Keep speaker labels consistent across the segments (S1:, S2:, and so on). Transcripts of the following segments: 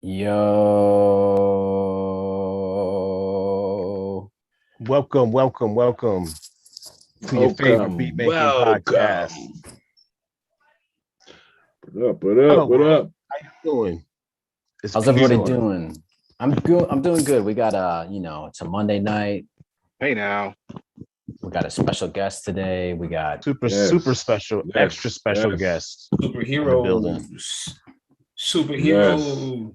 S1: Yo,
S2: Welcome to your favorite beat
S3: Welcome,
S2: making podcast.
S3: welcome. What up? What up?
S2: Oh,
S3: What up?
S2: how you doing? It's
S1: how's
S2: peace
S1: everybody
S2: on.
S1: doing? I'm good. I'm doing good. We got it's a Monday night.
S4: Hey now.
S1: We got a special guest today. We got
S2: Super special,
S3: Yes,
S2: extra special
S3: yes.
S2: guest in the building.
S4: Superhero.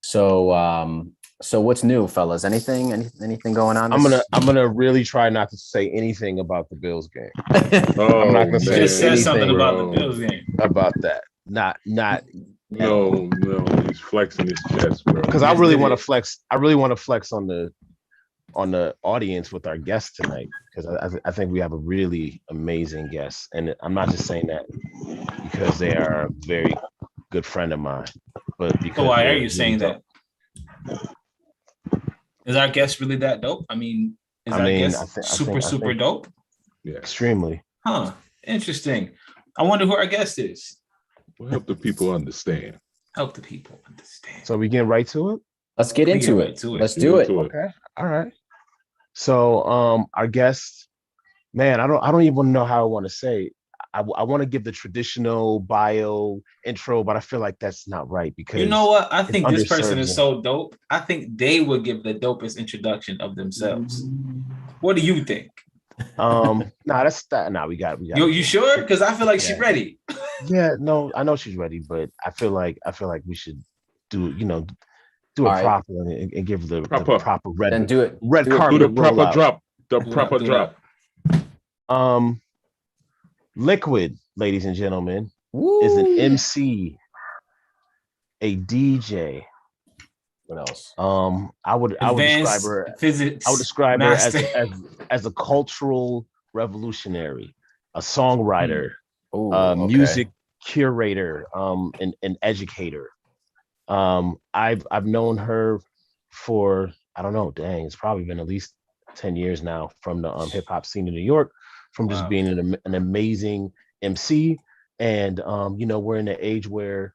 S1: so what's new, fellas? Anything going on?
S2: I'm gonna really try not to say anything about the Bills game.
S3: Oh,
S2: I'm not gonna
S4: You
S2: say
S4: just said something
S2: anything
S4: about the Bills game.
S2: about that. Not
S3: No, he's flexing his chest, bro.
S2: because I
S4: Yes,
S2: really
S4: did
S2: want to
S4: it.
S2: flex. I really want to flex on the audience with our guest tonight because I think we have a really amazing guest, and I'm not just saying that because they are a very good friend of mine, but because
S4: So why are
S2: they're
S4: you
S2: really
S4: saying
S2: dope.
S4: that? Is our guest really that dope? I mean, is
S2: I
S4: our
S2: mean,
S4: guest
S2: I
S4: super
S2: think
S4: dope?
S3: Yeah,
S2: extremely.
S4: Huh. Interesting. I wonder who our guest is.
S3: we'll help the people understand.
S4: Help the people understand.
S2: So we get right to it.
S1: Let's get
S4: We
S1: into
S4: get
S1: it.
S4: right to it.
S1: Let's
S3: Get
S1: do it.
S3: into
S2: Okay. All right. So our guest, man, I don't even know how I want to say. I want to give the traditional bio intro, but I feel like that's not right because
S4: You know what? I
S2: it
S4: think this person
S2: underserves
S4: is
S2: them.
S4: so dope. I think they would give the dopest introduction of themselves. What do you think?
S2: That's that. Nah, we got.
S4: You sure? Because I feel like she's
S2: Yeah.
S4: ready.
S2: Yeah, no, I know she's ready, but I feel like we should do do
S1: All
S2: it
S1: right.
S2: properly and give the
S3: Proper.
S2: proper
S1: Then do it.
S2: red
S1: Do it.
S2: carpet
S3: Do the proper
S2: rollout.
S3: drop. The
S4: Do
S3: proper
S4: that.
S3: drop.
S2: Likwuid, ladies and gentlemen,
S1: Woo.
S2: is an MC, a DJ.
S1: What else?
S2: I would describe
S4: Advanced
S2: her.
S4: physics.
S2: I would describe
S4: master.
S2: her as a cultural revolutionary, a songwriter,
S1: Ooh,
S2: music curator, an educator. I've known her for I don't know, dang, it's probably been at least 10 years now from the hip hop scene in New York, from just
S4: Wow.
S2: being an amazing MC. And we're in an age where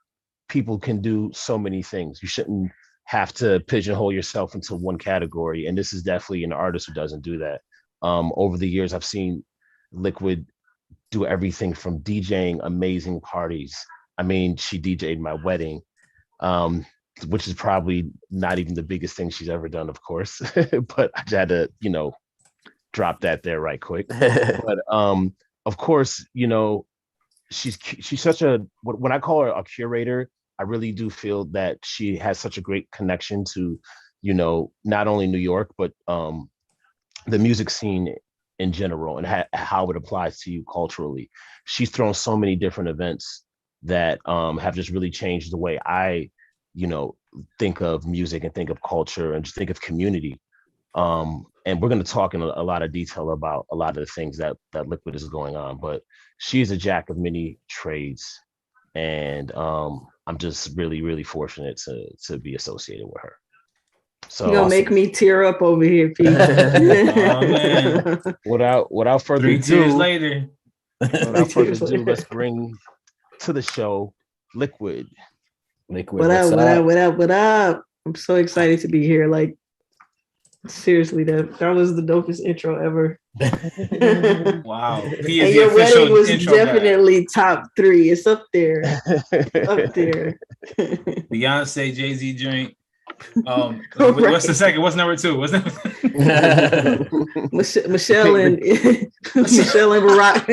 S2: people can do so many things. You shouldn't have to pigeonhole yourself into one category. And this is definitely an artist who doesn't do that. Over the years, I've seen Liquid do everything from DJing amazing parties. I mean, she DJ'd my wedding, which is probably not even the biggest thing she's ever done, of course. But I had to, drop that there right quick. But of course, she's such a when I call her a curator, I really do feel that she has such a great connection to, not only New York, but the music scene in general and how it applies to you culturally. She's thrown so many different events that have just really changed the way I, think of music and think of culture and just think of community. And we're going to talk in a lot of detail about a lot of the things that Liquid is going on, but she's a jack of many trades, and I'm just really, really fortunate to be associated with her. So
S5: You're gonna make me tear up over here, Pete.
S4: man.
S2: without further
S4: 3 years
S2: ado,
S4: later.
S2: let's bring to the show Liquid.
S1: Liquid.
S5: What up? I'm so excited to be here. Like, seriously, that was the dopest intro ever.
S4: Wow.
S5: And your wedding was definitely top 3. It's up there. Up there.
S4: Beyonce, Jay-Z joint. What's the second? What's number 2? What's number
S5: Michelle and Michelle and Barack.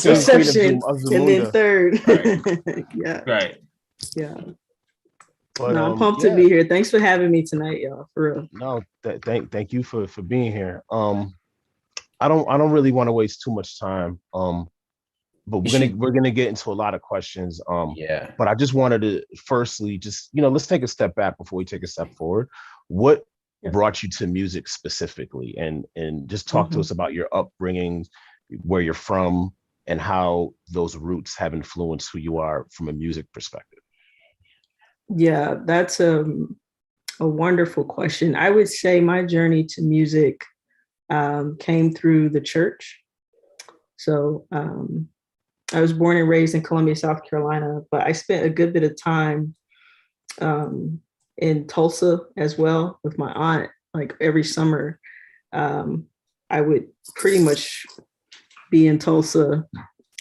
S5: Reception, and then third.
S4: Right.
S5: Yeah.
S4: Right.
S5: Yeah.
S2: But,
S5: no, I'm pumped to be here. Thanks for having me tonight, y'all. For real.
S2: No, thank you for being here. I don't really want to waste too much time. But we're gonna get into a lot of questions.
S1: Yeah.
S2: But I just wanted to firstly just let's take a step back before we take a step forward. What brought you to music specifically, and just talk to us about your upbringing, where you're from, and how those roots have influenced who you are from a music perspective.
S5: Yeah, that's a wonderful question. I would say my journey to music came through the church. So I was born and raised in Columbia, South Carolina, but I spent a good bit of time in Tulsa as well with my aunt. Like every summer, I would pretty much be in Tulsa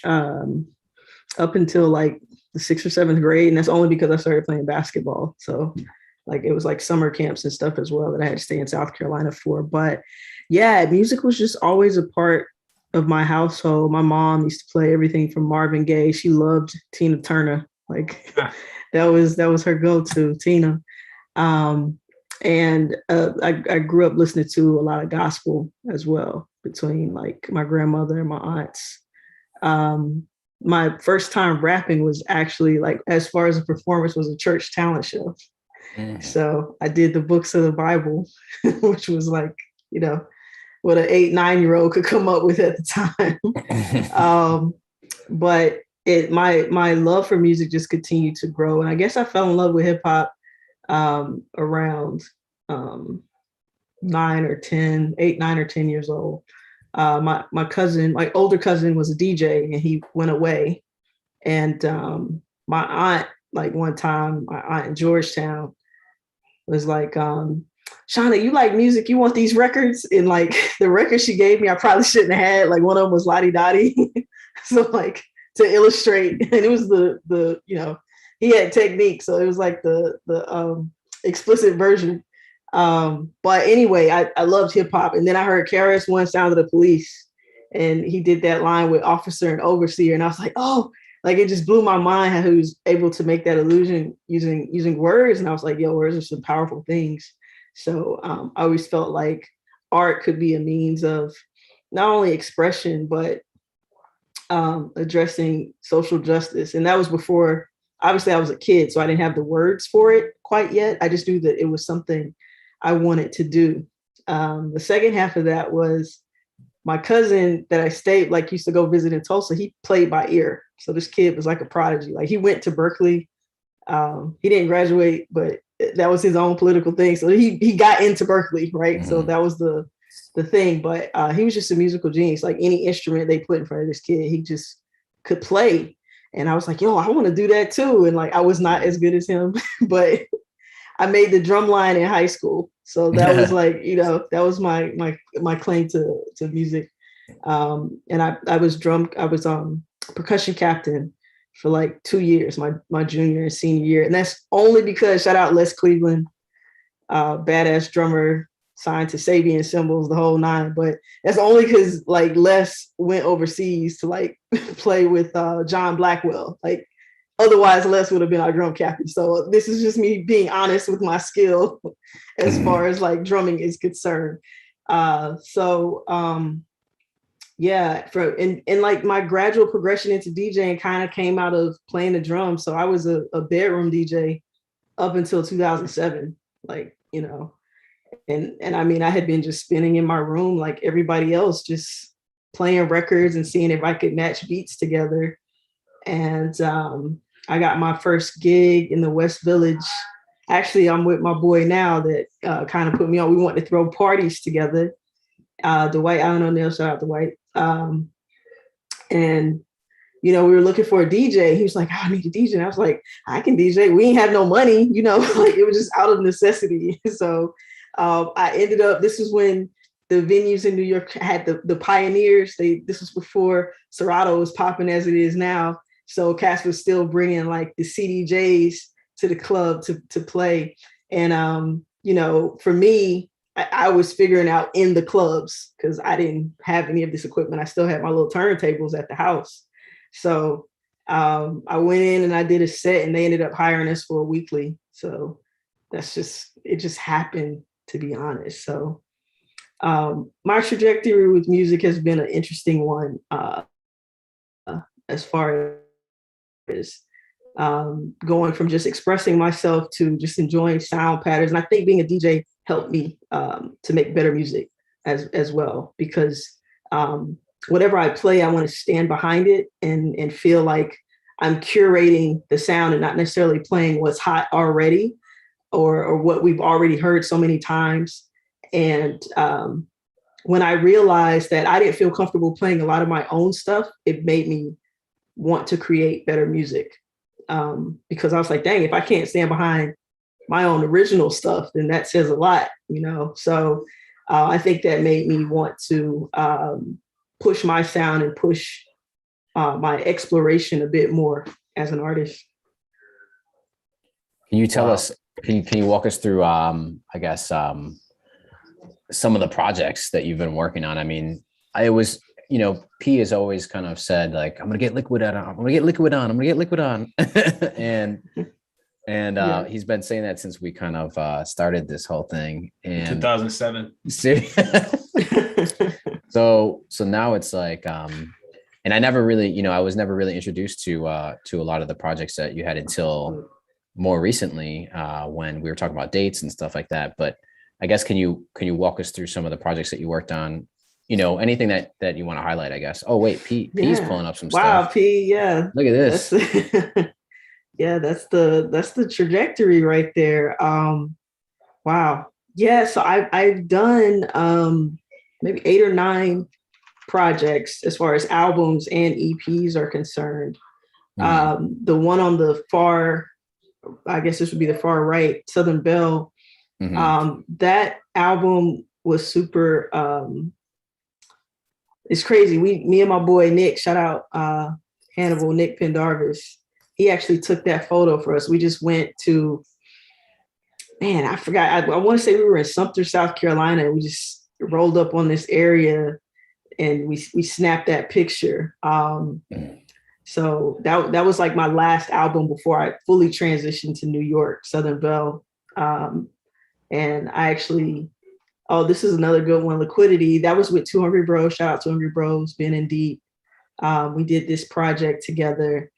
S5: up until like the 6th or 7th grade. And that's only because I started playing basketball. So like it was like summer camps and stuff as well that I had to stay in South Carolina for. But yeah, music was just always a part of my household. My mom used to play everything from Marvin Gaye. She loved Tina Turner. Like that was her go-to, Tina. And I grew up listening to a lot of gospel as well between like my grandmother and my aunts. My first time rapping was actually like, as far as a performance, was a church talent show. So I did the books of the Bible, which was like, you know, what an 8-9-year-old could come up with at the time. But my love for music just continued to grow. And I guess I fell in love with hip hop around 9 or 10 years old. My cousin, my older cousin, was a DJ and he went away. And my aunt, like one time, my aunt in Georgetown was like, Shauna, you like music? You want these records? And like the records she gave me, I probably shouldn't have had. Like one of them was Lottie Dottie. So like to illustrate, and it was the you know, he had technique, so it was like the explicit version. But anyway, I loved hip hop, and then I heard KRS-One Sound of the Police, and he did that line with Officer and Overseer, and I was like, oh, like it just blew my mind how he was able to make that illusion using words, and I was like, yo, words are some powerful things. So I always felt like art could be a means of not only expression but addressing social justice, and that was before. Obviously, I was a kid, so I didn't have the words for it quite yet. I just knew that it was something I wanted to do. The second half of that was my cousin that I used to go visit in Tulsa. He played by ear. So this kid was like a prodigy. Like he went to Berkeley. He didn't graduate, but that was his own political thing. So he got into Berkeley, right? Mm-hmm. So that was the thing. But he was just a musical genius. Like any instrument they put in front of this kid, he just could play. And I was like, yo, I want to do that too. And like, I was not as good as him, but I made the drum line in high school. So that was like, you know, that was my claim to music. And I was percussion captain for like 2 years, my junior and senior year. And that's only because, shout out Les Cleveland, badass drummer, signed to Sabian Cymbals, the whole nine. But that's only because like Les went overseas to like play with John Blackwell. Like otherwise Les would have been our drum captain. So this is just me being honest with my skill as far as like drumming is concerned. Yeah, and like my gradual progression into DJing kind of came out of playing the drums. So I was a bedroom DJ up until 2007, like, you know, and I mean, I had been just spinning in my room like everybody else, just playing records and seeing if I could match beats together. And I got my first gig in the West Village. Actually, I'm with my boy now that kind of put me on. We want to throw parties together. Dwight Allen O'Neill, shout out to Dwight. And, you know, we were looking for a DJ. He was like, I need a DJ. And I was like, I can DJ. We ain't have no money, you know, like it was just out of necessity. So I ended up, this is when the venues in New York had the pioneers. This was before Serato was popping as it is now. So Cass was still bringing like the CDJs to the club to play. And, you know, for me, I was figuring out in the clubs because I didn't have any of this equipment. I still had my little turntables at the house. So I went in and I did a set and they ended up hiring us for a weekly. So it just happened, to be honest. So my trajectory with music has been an interesting one as far as going from just expressing myself to just enjoying sound patterns. And I think being a DJ helped me to make better music as well, because whatever I play, I want to stand behind it and feel like I'm curating the sound and not necessarily playing what's hot already or what we've already heard so many times. And when I realized that I didn't feel comfortable playing a lot of my own stuff, it made me want to create better music. Because I was like, dang, if I can't stand behind my own original stuff, then that says a lot, you know? So I think that made me want to push my sound and push my exploration a bit more as an artist.
S1: Can you tell us, can you walk us through, I guess, some of the projects that you've been working on? I mean, I was, you know, P has always kind of said like, I'm going to get Liquid on, I'm going to get Liquid on, I'm going to get Liquid on. and he's been saying that since we kind of started this whole thing in
S4: 2007.
S1: So now it's like, and I never really, you know, I was never really introduced to a lot of the projects that you had until more recently, when we were talking about dates and stuff like that. But I guess, can you walk us through some of the projects that you worked on? You know, anything that you want to highlight, I guess. Oh wait, P's pulling up some stuff.
S5: Wow, P, yeah.
S1: Look at this.
S5: Yeah, that's the trajectory right there. Wow. Yeah, so I've done maybe 8 or 9 projects as far as albums and EPs are concerned. The one on the far, I guess this would be the far right, Southern Belle. That album was super, it's crazy. Me and my boy Nick, shout out Hannibal, Nick Pendarvis. He actually took that photo for us. We just went to, man, I forgot. I want to say we were in Sumter, South Carolina. And we just rolled up on this area and we snapped that picture. So that was like my last album before I fully transitioned to New York, Southern Belle. And I actually, this is another good one, Liquidity. That was with 2 Hungry Bros. Shout out to Hungry Bros, Ben and Deep. We did this project together.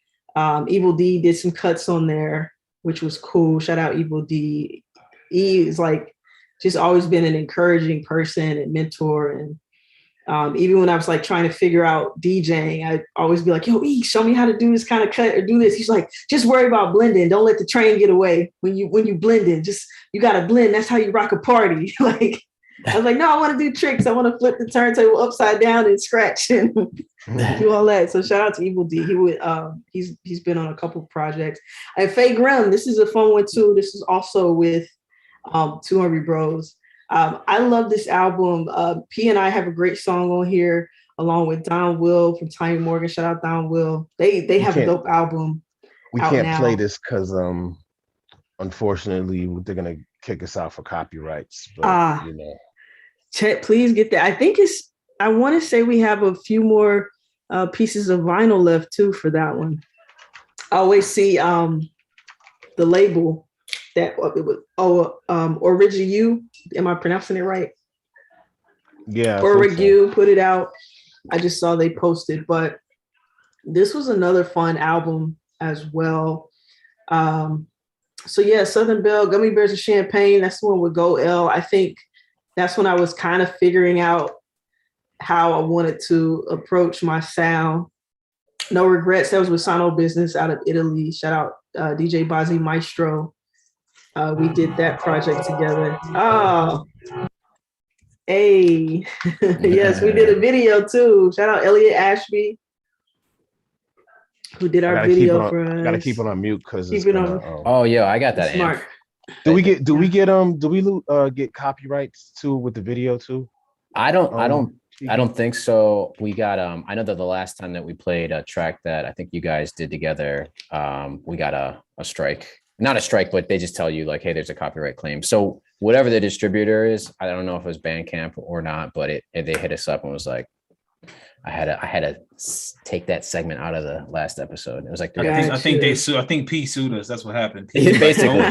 S5: Evil D did some cuts on there, which was cool. Shout out Evil D. He is like just always been an encouraging person and mentor. And even when I was like trying to figure out DJing, I'd always be like, yo, E, show me how to do this kind of cut or do this. He's like, just worry about blending. Don't let the train get away when you blending. Just, you got to blend. That's how you rock a party. Like, I was like, no, I want to do tricks. I want to flip the turntable upside down and scratch and do all that. So shout out to Evil D. He's been on a couple of projects. And Faye Grimm, this is a fun one too. This is also with 2 Hungry Bros. I love this album. P and I have a great song on here, along with Don Will from Tiny Morgan. Shout out Don Will. They have a dope album.
S2: We can't play this because unfortunately they're gonna kick us out for copyrights. But you know.
S5: Chet, please get that. I want to say we have a few more pieces of vinyl left too for that one. I always see the label that it was Origu. Am I pronouncing it right?
S2: Yeah.
S5: Origu put it out. I just saw they posted, but this was another fun album as well. So yeah, Southern Belle, Gummy Bears and Champagne. That's the one with Go L. I think that's when I was kind of figuring out how I wanted to approach my sound. No Regrets. That was with Sono Business out of Italy. Shout out DJ Bazzi Maestro. We did that project together. Oh, hey. Yes, we did a video too. Shout out Elliot Ashby, who did our video for us.
S2: Gotta keep it on mute because
S1: oh yeah, I got that.
S5: Smart.
S2: Do we get copyrights too with the video too?
S1: I don't think so. We got I know that the last time that we played a track that I think you guys did together, we got a strike. Not a strike, but they just tell you like, hey, there's a copyright claim. So whatever the distributor is, I don't know if it was Bandcamp or not, but they hit us up and was like, I had to take that segment out of the last episode. It was like,
S4: I think they sued. I think P sued us. That's what happened.
S1: Basically,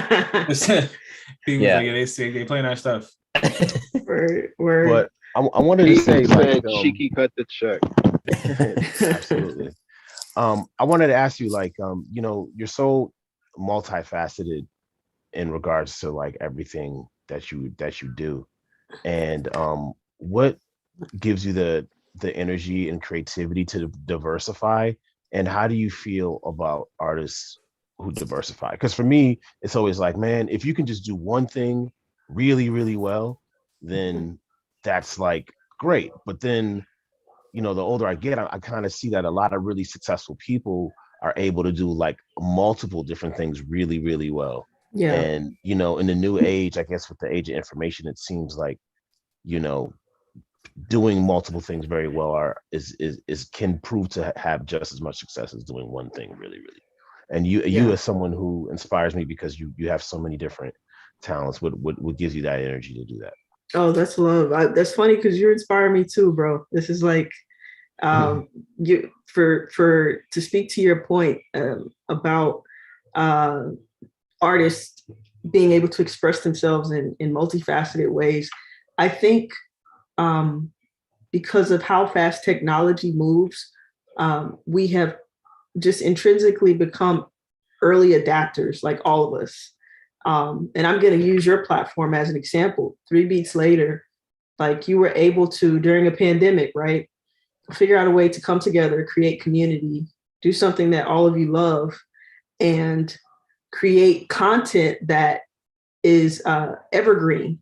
S4: P was like, they playing our stuff.
S5: Word.
S2: But I wanted to say, like,
S6: Cheeky cut the check.
S2: Absolutely. I wanted to ask you, like, you know, you're so multifaceted in regards to like everything that you do, and what gives you the energy and creativity to diversify, and how do you feel about artists who diversify? Because for me, it's always like, man, if you can just do one thing really, really well, then that's like great. But then, the older I get, I kind of see that a lot of really successful people are able to do like multiple different things really, really well.
S5: Yeah.
S2: And, in the new age, I guess with the age of information, it seems like, doing multiple things very well can prove to have just as much success as doing one thing really, really. And you as someone who inspires me because you have so many different talents, what gives you that energy to do that?
S5: Oh, that's love. That's funny because you inspire me too, bro. This is like, you to speak to your point about artists being able to express themselves in multifaceted ways. I think because of how fast technology moves, we have just intrinsically become early adapters, like all of us. And I'm going to use your platform as an example. 3 Beats Later, like you were able to, during a pandemic, right, figure out a way to come together, create community, do something that all of you love, and create content that is evergreen,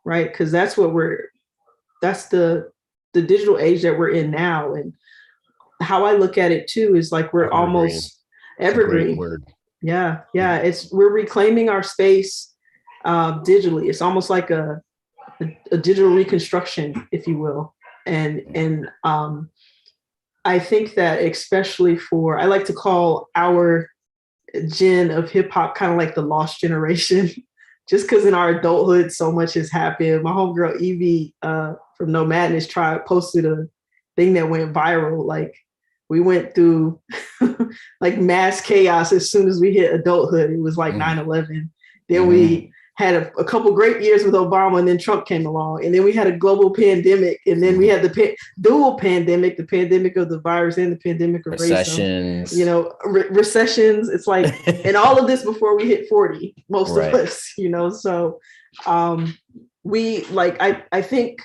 S5: right? Because that's the digital age that we're in now. And how I look at it too is like we're
S2: Evergreen.
S5: almost evergreen.
S2: Great word.
S5: Yeah. We're reclaiming our space digitally. It's almost like a digital reconstruction, if you will. And I think that especially I like to call our gen of hip hop kind of like the lost generation, just because in our adulthood so much has happened. My homegirl Evie from No Madness Tribe posted a thing that went viral. Like we went through like mass chaos as soon as we hit adulthood. It was like 9/11. Then we had a couple great years with Obama, and then Trump came along, and then we had a global pandemic, and then we had the dual pandemic, the pandemic of the virus and the pandemic of
S1: recessions.
S5: Racism. Recessions. It's like, and all of this before we hit 40, most of us, So I think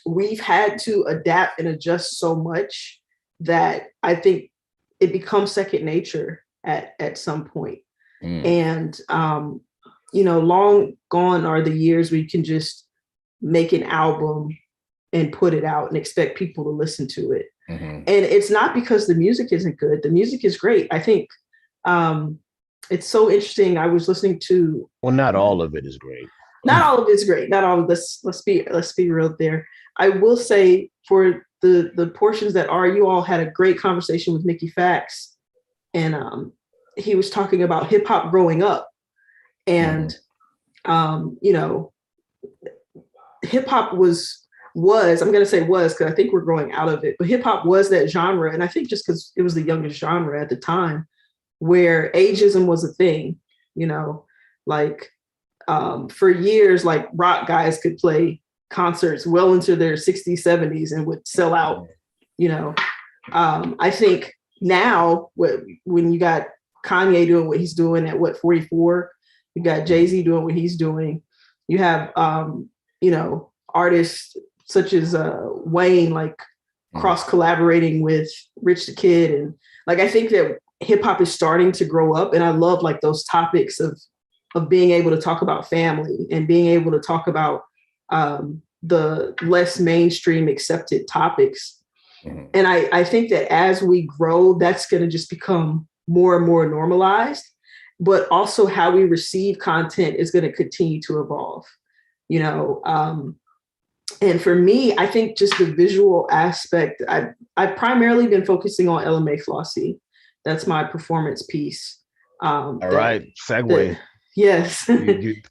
S5: we've had to adapt and adjust so much that I think it becomes second nature at some point. And long gone are the years where you can just make an album and put it out and expect people to listen to it. And it's not because the music isn't good. The music is great. I think it's so interesting. I was listening to.
S2: Well, not all of it is great.
S5: Not all of it's great. Not all of this. Let's be real there. I will say for the portions that are, you all had a great conversation with Mickey Fax, and he was talking about hip hop growing up. And, hip hop was, I'm going to say was, because I think we're growing out of it, but hip hop was that genre. And I think just because it was the youngest genre at the time where ageism was a thing, for years, like rock guys could play concerts well into their 60s, 70s and would sell out, I think now when you got Kanye doing what he's doing at 44, you got Jay-Z doing what he's doing. You have, artists such as Wayne, like cross collaborating with Rich the Kid. And like, I think that hip hop is starting to grow up. And I love like those topics of being able to talk about family and being able to talk about the less mainstream accepted topics. And I think that as we grow, that's going to just become more and more normalized. But also how we receive content is going to continue to evolve, and for me, I think just the visual aspect, I've primarily been focusing on Lma Flossy. That's my performance piece.
S2: All right, segue.
S5: Yes.
S2: It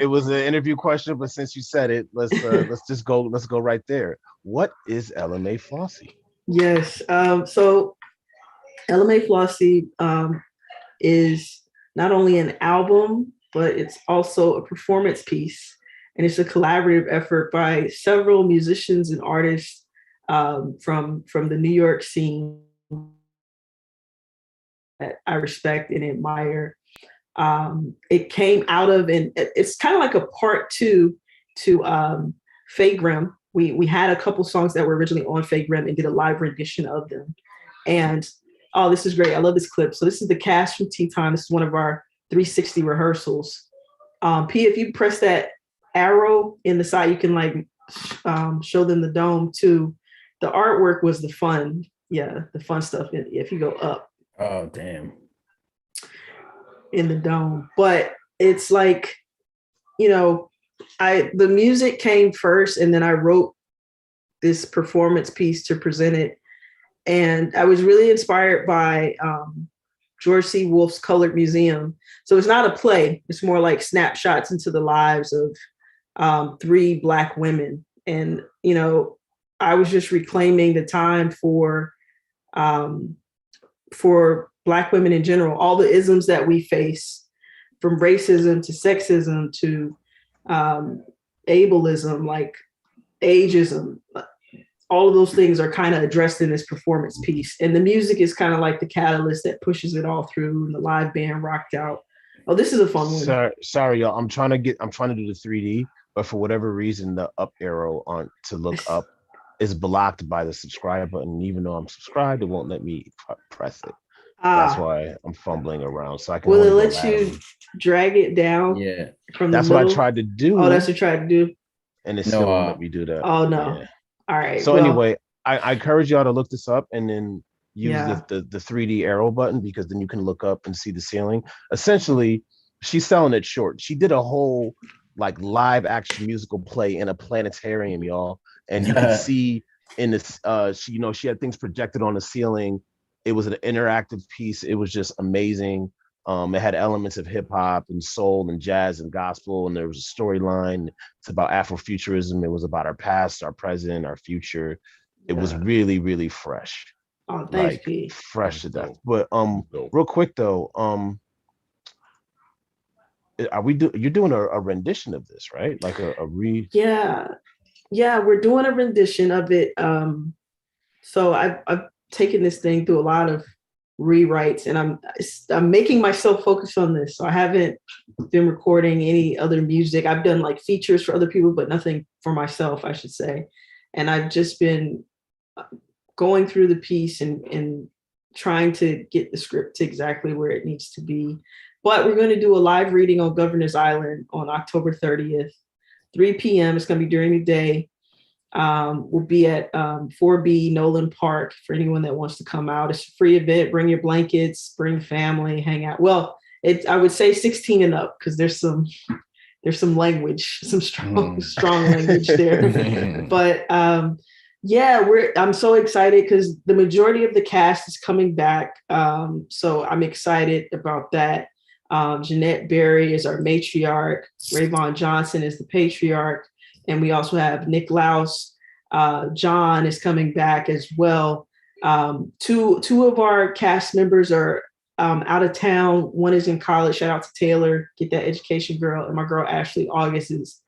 S2: was an interview question, but since you said it, let's go right there. What is Lma Flossy?
S5: Yes. So Lma Flossy is not only an album, but it's also a performance piece. And it's a collaborative effort by several musicians and artists from the New York scene that I respect and admire. It came out of, and it's kind of like a part two to Fagrim. We had a couple songs that were originally on Fagrim and did a live rendition of them. And oh, this is great. I love this clip. So this is the cast from Tea Time. This is one of our 360 rehearsals. P, if you press that arrow in the side, you can like show them the dome too. The artwork was the fun. Yeah, the fun stuff. If you go up.
S1: Oh, damn.
S5: In the dome. But it's like, the music came first, and then I wrote this performance piece to present it. And I was really inspired by George C. Wolfe's Colored Museum. So it's not a play. It's more like snapshots into the lives of 3 Black women. And, I was just reclaiming the time for Black women in general, all the isms that we face, from racism to sexism to ableism, like ageism. All of those things are kind of addressed in this performance piece. And the music is kind of like the catalyst that pushes it all through, and the live band rocked out. Oh, this is a fun one.
S2: Sorry, y'all. I'm trying to do the 3D, but for whatever reason, the up arrow on to look up is blocked by the subscribe button. Even though I'm subscribed, it won't let me press it. That's why I'm fumbling around. So I can.
S5: Will it let you drag it down?
S1: Yeah.
S2: That's what I tried to do.
S5: Oh, that's what you tried to do.
S2: And it still won't let me do that.
S5: Oh no.
S2: Yeah.
S5: All right.
S2: So anyway, I encourage y'all to look this up and then use the 3D arrow button, because then you can look up and see the ceiling. Essentially, she's selling it short. She did a whole like live action musical play in a planetarium, y'all. And you can see in this, she had things projected on the ceiling. It was an interactive piece. It was just amazing. It had elements of hip hop and soul and jazz and gospel, and there was a storyline. It's about Afrofuturism. It was about our past, our present, our future. It was really, really fresh.
S5: Oh, thanks, P.
S2: Fresh to death. But real quick though, you're doing a rendition of this, right? Like a re.
S5: Yeah, we're doing a rendition of it. So I've taken this thing through a lot of rewrites, and I'm making myself focus on this. So I haven't been recording any other music. I've done like features for other people, but nothing for myself, I should say. And I've just been going through the piece and trying to get the script to exactly where it needs to be. But we're going to do a live reading on Governor's Island on October 30th, 3 p.m. It's going to be during the day. We'll be at 4B Nolan Park for anyone that wants to come out. It's a free event. Bring your blankets, bring family, hang out. Well, I would say 16 and up, because there's some language, some strong language there. But I'm so excited because the majority of the cast is coming back. So I'm excited about that. Jeanette Berry is our matriarch. Rayvon Johnson is the patriarch. And we also have Nick Laus. John is coming back as well. Two of our cast members are out of town. One is in college. Shout out to Taylor, get that education girl. And my girl Ashley August is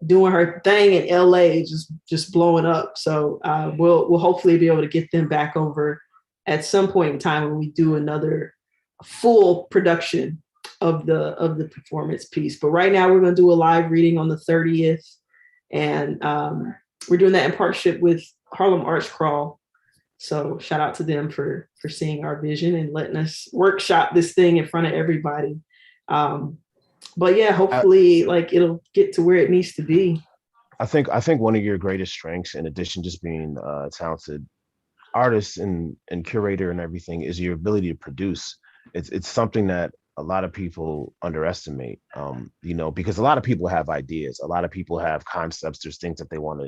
S5: doing her thing in LA, just blowing up. So we'll hopefully be able to get them back over at some point in time when we do another full production of the performance piece. But right now we're going to do a live reading on the 30th. And we're doing that in partnership with Harlem Arts Crawl. So shout out to them for seeing our vision and letting us workshop this thing in front of everybody. But yeah, hopefully it'll get to where it needs to be.
S2: I think one of your greatest strengths, in addition to just being a talented artist and curator and everything, is your ability to produce. It's something that a lot of people underestimate, because a lot of people have ideas, a lot of people have concepts, there's things that they want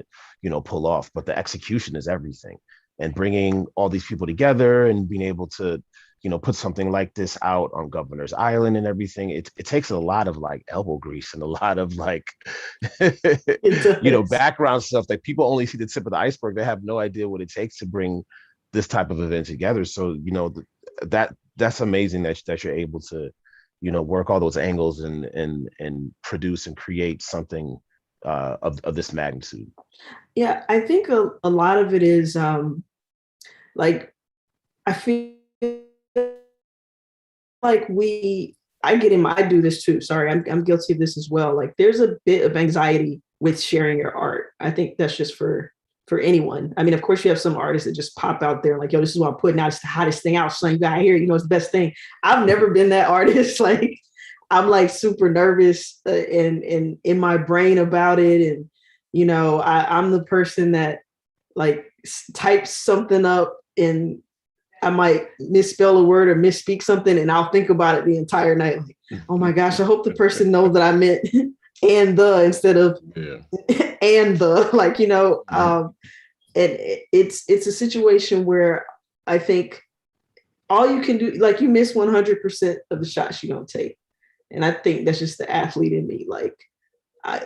S2: to, pull off, but the execution is everything. And bringing all these people together and being able to, put something like this out on Governor's Island and everything, it takes a lot of elbow grease and a lot of background stuff that people only see the tip of the iceberg. They have no idea what it takes to bring this type of event together. So, that's amazing that you're able to, work all those angles and produce and create something of this magnitude.
S5: Yeah, I think a lot of it is I feel like I do this too. Sorry, I'm guilty of this as well. There's a bit of anxiety with sharing your art. I think that's just for anyone. I mean, of course you have some artists that just pop out there yo, this is what I'm putting out. It's the hottest thing out. So you got here, it's the best thing. I've never been that artist. I'm super nervous and in my brain about it. And, I'm the person that like types something up and I might misspell a word or misspeak something, and I'll think about it the entire night. Like, oh my gosh, I hope the person knows that I meant and the instead of and the and it's a situation where I think all you can do, like you miss 100% of the shots you don't take. And I think that's just the athlete in me. I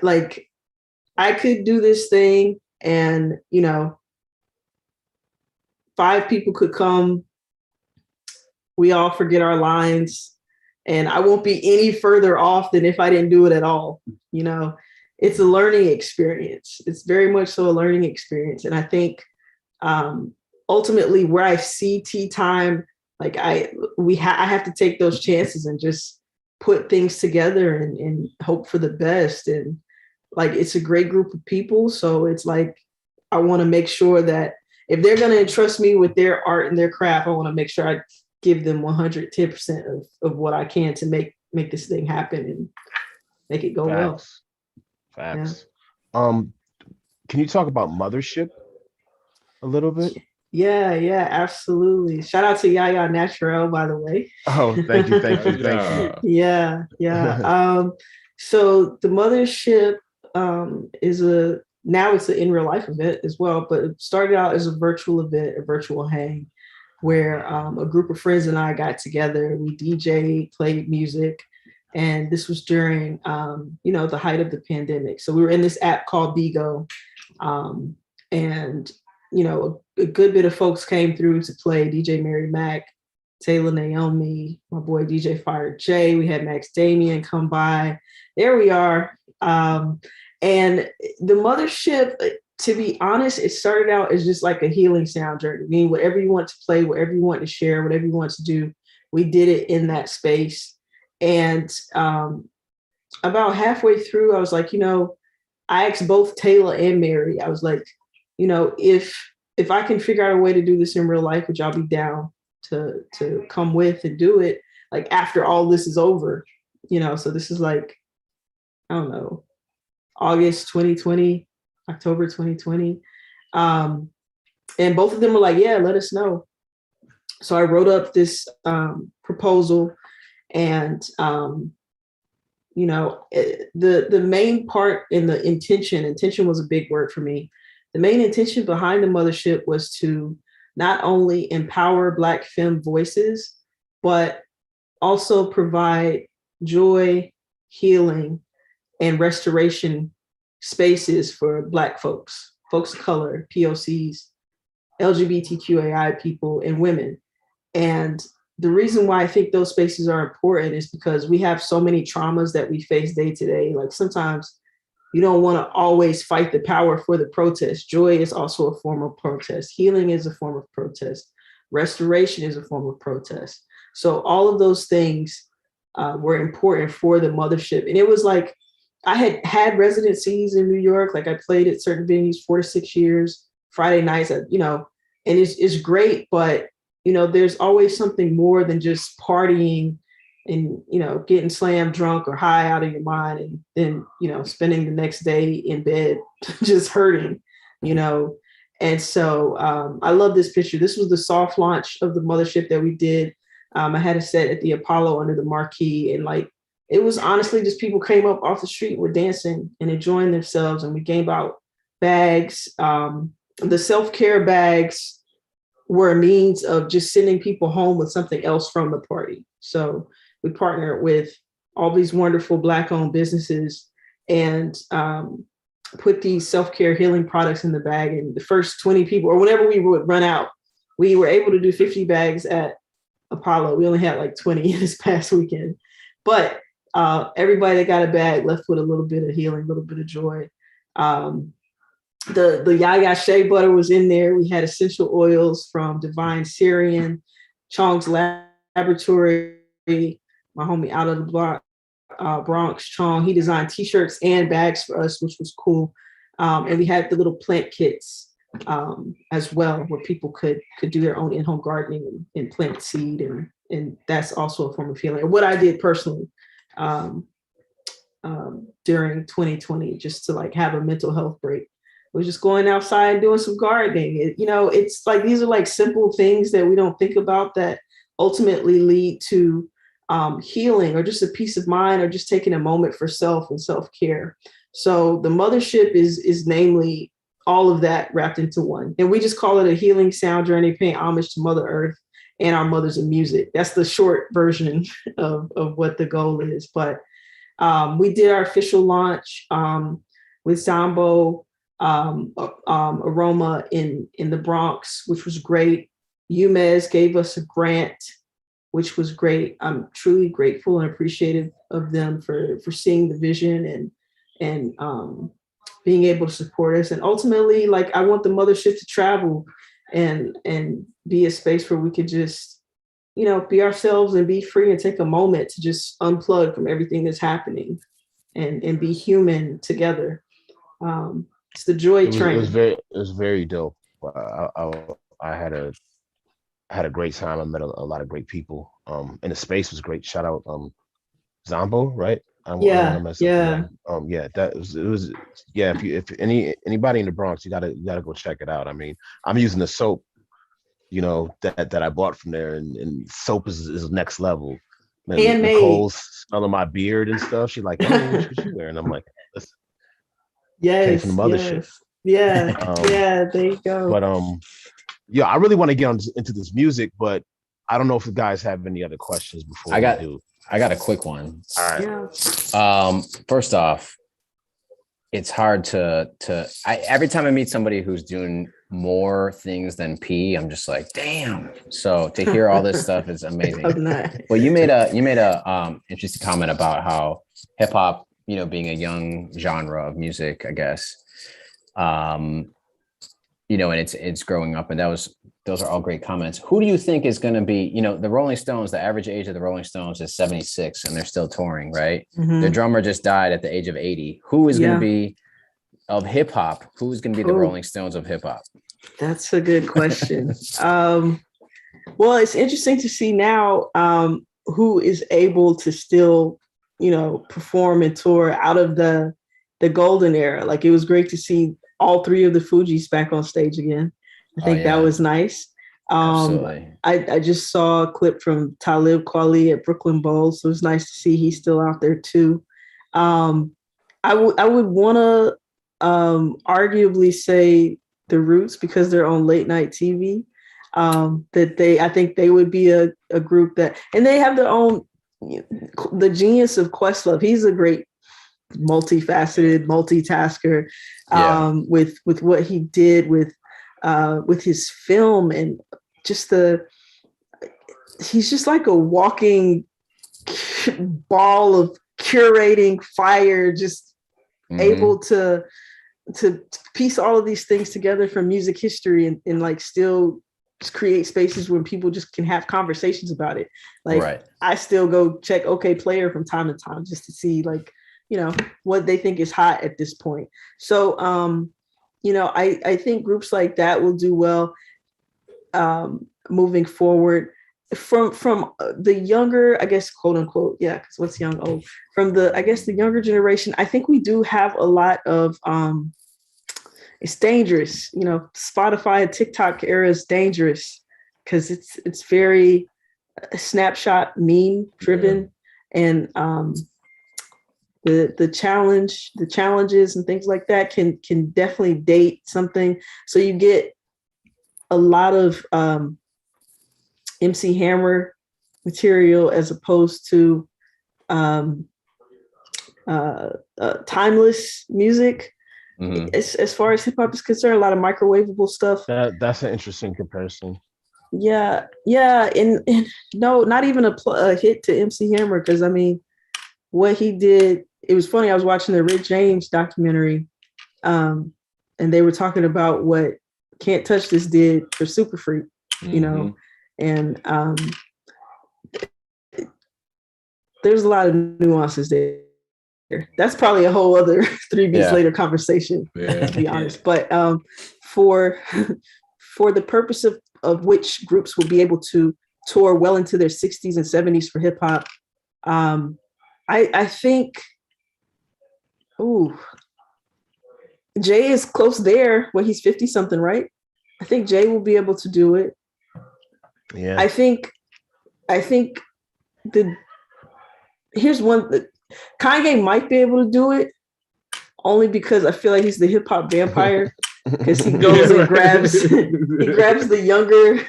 S5: could do this thing and, 5 people could come. We all forget our lines and I won't be any further off than if I didn't do it at all. It's a learning experience. It's very much so a learning experience. And I think ultimately where I see tea time, like I have to take those chances and just put things together and hope for the best. And like, it's a great group of people. So it's like, I want to make sure that if they're going to entrust me with their art and their craft, I want to make sure I give them 110% of what I can to make this thing happen and make it go well.
S2: Facts. Yeah. Can you talk about Mothership a little bit?
S5: Yeah, absolutely. Shout out to Yaya Naturel, by the way.
S2: Oh, thank you.
S5: Yeah. So the Mothership is now it's an in real life event as well, but it started out as a virtual event, a virtual hang, where a group of friends and I got together. We DJ'd, played music, and this was during the height of the pandemic. So we were in this app called Bigo, and a good bit of folks came through to play. DJ Mary Mac, Taylor Naomi, my boy DJ Fire J. We had Max Damien come by. There we are. And the Mothership, to be honest, it started out as just like a healing sound journey. I mean, whatever you want to play, whatever you want to share, whatever you want to do, we did it in that space. And about halfway through, I was like, I asked both Taylor and Mary. I was like, if I can figure out a way to do this in real life, would y'all be down to come with and do it like after all this is over? So this is like, I don't know, August 2020, October 2020. And both of them were like, yeah, let us know. So I wrote up this proposal and, the main part in the intention was a big word for me. The main intention behind the Mothership was to not only empower Black femme voices, but also provide joy, healing, and restoration spaces for Black folks of color, POCs, LGBTQAI people, and women. And the reason why I think those spaces are important is because we have so many traumas that we face day to day. Like sometimes you don't want to always fight the power for the protest. Joy is also a form of protest. Healing is a form of protest. Restoration is a form of protest. So all of those things were important for the Mothership. And it was like, I had residencies in New York. Like I played at certain venues 4 to 6 years, Friday nights, and it's great, but there's always something more than just partying and, getting slammed drunk or high out of your mind and then, spending the next day in bed just hurting, And so I love this picture. This was the soft launch of the Mothership that we did. I had a set at the Apollo under the marquee, and like, it was honestly just people came up off the street, were dancing and enjoying themselves. And we gave out bags. The self-care bags were a means of just sending people home with something else from the party. So we partnered with all these wonderful Black-owned businesses and put these self-care healing products in the bag. And the first 20 people, or whenever we would run out, we were able to do 50 bags at Apollo. We only had like 20 this past weekend. But everybody that got a bag left with a little bit of healing, a little bit of joy. The Yaya Shea butter was in there. We had essential oils from Divine Syrian, Chong's Laboratory, my homie out of the block, Bronx, Chong. He designed t-shirts and bags for us, which was cool. And we had the little plant kits as well, where people could do their own in-home gardening and plant seed. And that's also a form of healing. What I did personally. during 2020, just to like have a mental health break. We're just going outside and doing some gardening. It's like, these are like simple things that we don't think about that ultimately lead to healing, or just a peace of mind, or just taking a moment for self and self-care. So the mothership is namely all of that wrapped into one. And we just call it a healing sound journey, paying homage to Mother Earth and our mothers of music. That's the short version of what the goal is. But we did our official launch with Zambo Aroma in the Bronx, which was great. UMES gave us a grant, which was great. I'm truly grateful and appreciative of them for seeing the vision and being able to support us. And ultimately, like, I want the mothership to travel and be a space where we could just, be ourselves and be free and take a moment to just unplug from everything that's happening and be human together. It's the joy train.
S2: It was very dope. I had a great time. I met a lot of great people. And the space was great. Shout out Zombo, right?
S5: Yeah.
S2: That was if anybody in the Bronx, you gotta go check it out. I mean, I'm using the soap, that I bought from there, and soap is next level.
S5: Handmade.
S2: Nicole's smelling my beard and stuff. She's like, "Oh, what you wearing?" I'm like, "Listen, came from the mothership."
S5: Yes. Yeah, there you go.
S2: But I really want to get into this music, but I don't know if the guys have any other questions before we do.
S1: I got a quick one.
S2: All right.
S5: Yeah.
S1: First off, it's hard to every time I meet somebody who's doing more things than P, I'm just like, damn. So to hear all this stuff is amazing. Well, you made a interesting comment about how hip hop, being a young genre of music, I guess, and it's growing up, and those are all great comments. Who do you think is going to be, the Rolling Stones, the average age of the Rolling Stones is 76 and they're still touring, right?
S5: Mm-hmm.
S1: Their drummer just died at the age of 80. Who is going to be of hip hop? Who's going to be the Rolling Stones of hip hop?
S5: That's a good question. Well, it's interesting to see now who is able to still, perform and tour out of the golden era. Like, it was great to see all three of the Fugees back on stage again. I think that was nice.
S1: Absolutely.
S5: I just saw a clip from Talib Kweli at Brooklyn Bowl, so it's nice to see he's still out there too. I would want to arguably say the Roots, because they're on late night TV. I think they would be a group that, and they have their own, the genius of Questlove. He's a great multifaceted multitasker with what he did with his film, and just he's just like a walking ball of curating fire, just able to piece all of these things together from music history and like still just create spaces where people just can have conversations about it. Like, I still go check OK Player from time to time just to see, like, what they think is hot at this point. So I think groups like that will do well moving forward. From the younger, I guess, quote unquote, because what's young, old, from the younger generation, I think we do have a lot of it's dangerous. Spotify and TikTok era is dangerous because it's very snapshot meme driven, and the challenges and things like that can definitely date something. So you get a lot of MC Hammer material as opposed to timeless music. As far as hip hop is concerned, a lot of microwavable stuff.
S2: That's an interesting comparison.
S5: Yeah, and no, not even a hit to MC Hammer, because I mean, what he did. It was funny. I was watching the Rick James documentary, and they were talking about what Can't Touch This did for Super Freak, and there's a lot of nuances there. That's probably a whole other 3 beats later conversation, to be honest. But for the purpose of which groups will be able to tour well into their 60s and 70s for hip hop, I think Ooh. Jay is close there. Well, he's 50 something, right? I think Jay will be able to do it.
S2: Yeah.
S5: I think here's one that Kanye might be able to do it only because I feel like he's the hip hop vampire because he goes and grabs the younger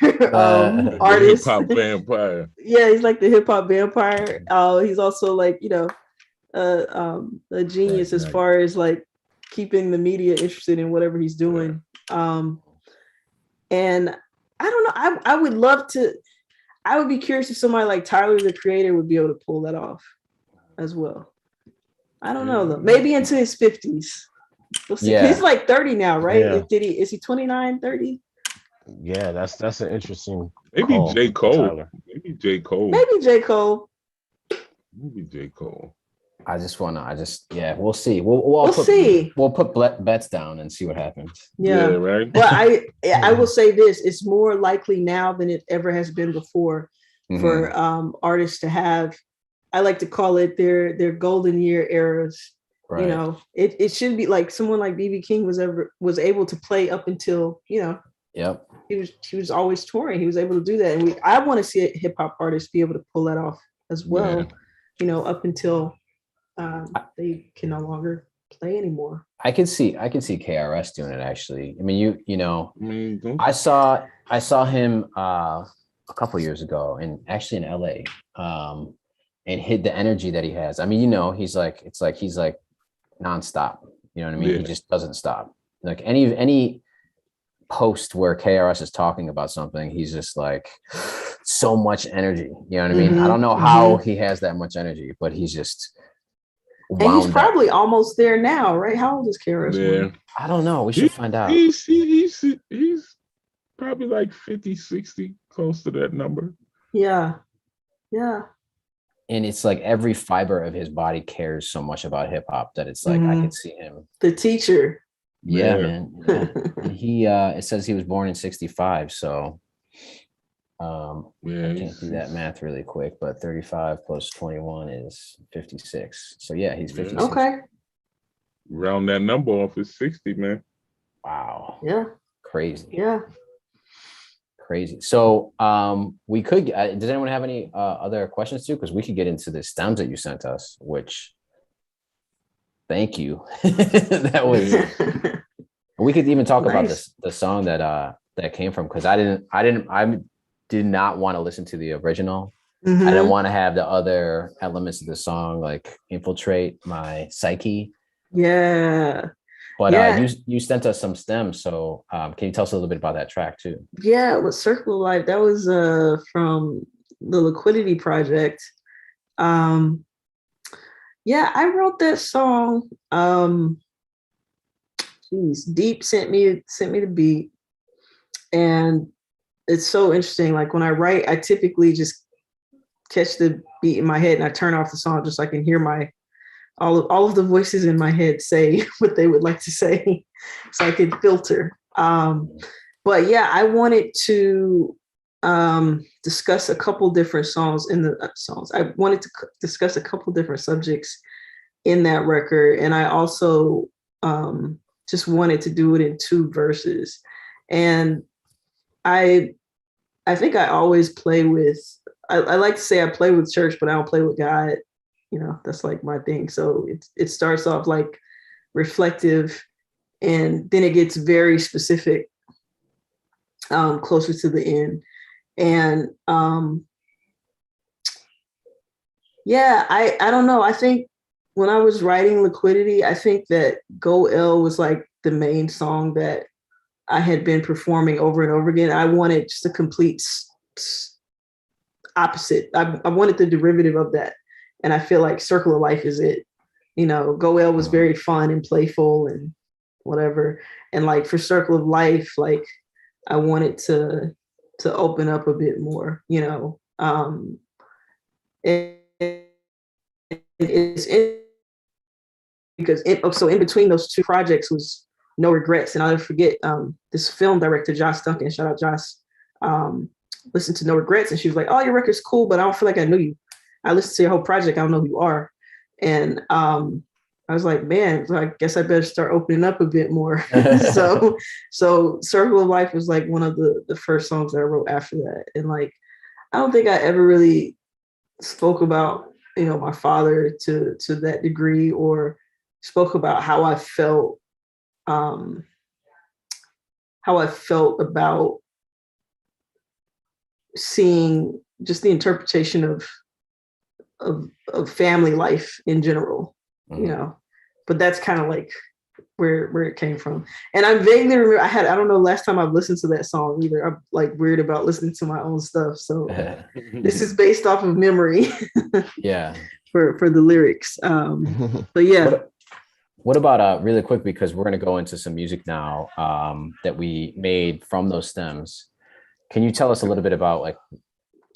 S5: artists.
S3: Hip hop vampire.
S5: Yeah, he's like the hip hop vampire. He's also like, a genius as far as like keeping the media interested in whatever he's doing. And I don't know. I would be curious if somebody like Tyler, the Creator, would be able to pull that off as well. I don't know though. Maybe into his 50s. We'll see.
S1: Yeah.
S5: He's like 30 now, right?
S2: Yeah.
S5: Is he 29, 30?
S2: Yeah, that's an interesting.
S3: Maybe
S2: call,
S3: J. Cole.
S2: Tyler.
S3: Maybe J. Cole.
S5: Maybe J. Cole.
S3: Maybe J. Cole.
S1: We'll see. We'll
S5: see.
S1: We'll put bets down and see what happens.
S5: Yeah,
S3: right.
S5: But I will say this: it's more likely now than it ever has been before for artists to have. I like to call it their golden year eras.
S1: Right.
S5: You know, it should be like someone like BB King was able to play up until
S1: Yep.
S5: He was always touring. He was able to do that, and I want to see a hip hop artist be able to pull that off as well.
S3: Yeah.
S5: Up until they can no longer play anymore.
S1: I can see KRS doing it actually. I mean, I saw him a couple years ago and actually in LA and hit the energy that he has. I mean, he's like nonstop. You know what I mean?
S3: Yeah.
S1: He just doesn't stop. Like any post where KRS is talking about something, he's just like so much energy. You know what I mean? I don't know how he has that much energy, but he's just
S5: and he's probably almost there now, right? How old is KRS?
S3: Yeah.
S1: I don't know. We should find out.
S3: He's probably like 50, 60, close to that number.
S5: Yeah.
S1: And it's like every fiber of his body cares so much about hip hop that it's like I could see him.
S5: The teacher.
S1: Yeah, man. And he it says he was born in 65, so I can't do that math really quick, but 35 plus 21 is 56. So yeah, he's 56.
S5: Okay.
S3: Round that number off is 60, man.
S1: Wow.
S5: Yeah.
S1: Crazy.
S5: Yeah.
S1: Crazy. So we could does anyone have any other questions too? Because we could get into the stems that you sent us, which thank you. That was we could even talk about the song that came from, because I did not want to listen to the original. I didn't want to have the other elements of the song like infiltrate my psyche.
S5: Yeah.
S1: But you sent us some stems, so can you tell us a little bit about that track too?
S5: Yeah, it was Circle of Life. That was from the Liquidity project. I wrote that song. Deep sent me the beat, and it's so interesting. Like when I write, I typically just catch the beat in my head and I turn off the song just so I can hear all of the voices in my head say what they would like to say, so I could filter. But yeah, I wanted to discuss a couple different songs in the songs. I wanted to discuss a couple different subjects in that record, and I also just wanted to do it in 2 verses. And I think I always play with. I like to say I play with church, but I don't play with God. That's like my thing. So it starts off like reflective, and then it gets very specific closer to the end. And I don't know. I think when I was writing Liquidity, I think that Go L was like the main song that I had been performing over and over again. I wanted just a complete opposite. I wanted the derivative of that. And I feel like Circle of Life is it. Go L was very fun and playful and whatever. And like for Circle of Life, like I wanted to open up a bit more, it's because in between those 2 projects was No Regrets. And I'll never forget this film director, Josh Duncan, shout out Josh, listened to No Regrets, and she was like, "Oh, your record's cool, but I don't feel like I knew you. I listened to your whole project. I don't know who you are." And I I was like, man, so I guess I better start opening up a bit more. So Circle of Life was like one of the first songs that I wrote after that. And like, I don't think I ever really spoke about, my father to that degree, or spoke about how I felt about seeing just the interpretation of family life in general, but that's kind of like where it came from. And I vaguely remember I don't know last time I've listened to that song either. I'm like weird about listening to my own stuff. So this is based off of memory.
S1: Yeah.
S5: For the lyrics. But yeah.
S1: What about really quick, because we're going to go into some music now that we made from those stems. Can you tell us a little bit about, like,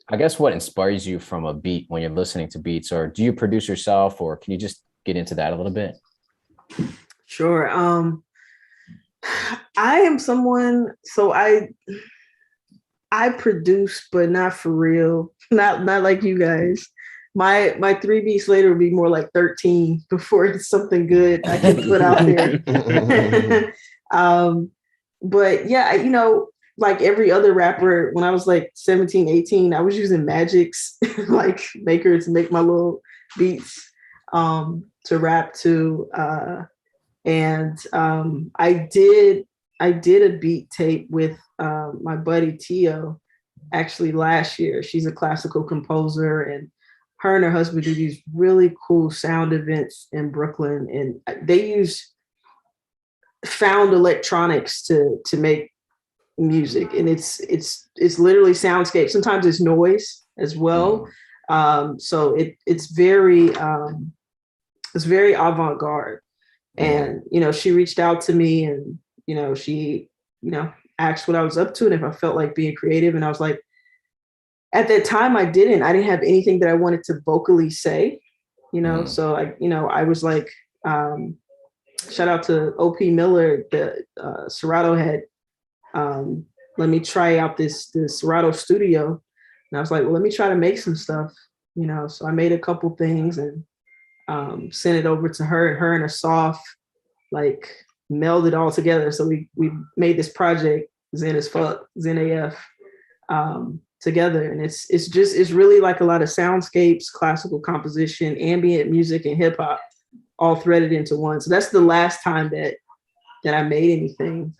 S1: I guess what inspires you from a beat when you're listening to beats, or do you produce yourself, or can you just get into that a little bit?
S5: Sure. I am someone, so I produce, but not for real. Not like you guys. My 3 beats later would be more like 13 before it's something good I can put out there. But yeah, like every other rapper, when I was like 17, 18, I was using Magic's like Maker to make my little beats to rap to. And I did a beat tape with my buddy Tio actually last year. She's a classical composer, and her and her husband do these really cool sound events in Brooklyn, and they use found electronics to make music, and it's literally soundscape. Sometimes it's noise as well. So it's very avant-garde. And she reached out to me, and she asked what I was up to and if I felt like being creative. And I was like, at that time I didn't have anything that I wanted to vocally say, so I was like, shout out to OP Miller, the Serato head. Let me try out this Serato studio. And I was like, well, let me try to make some stuff, so I made a couple things and sent it over to her, and her and Asaf like melded all together. So we made this project, Zen as Fuck, Zen AF, together. And it's really like a lot of soundscapes, classical composition, ambient music, and hip hop all threaded into one. So that's the last time that I made anything.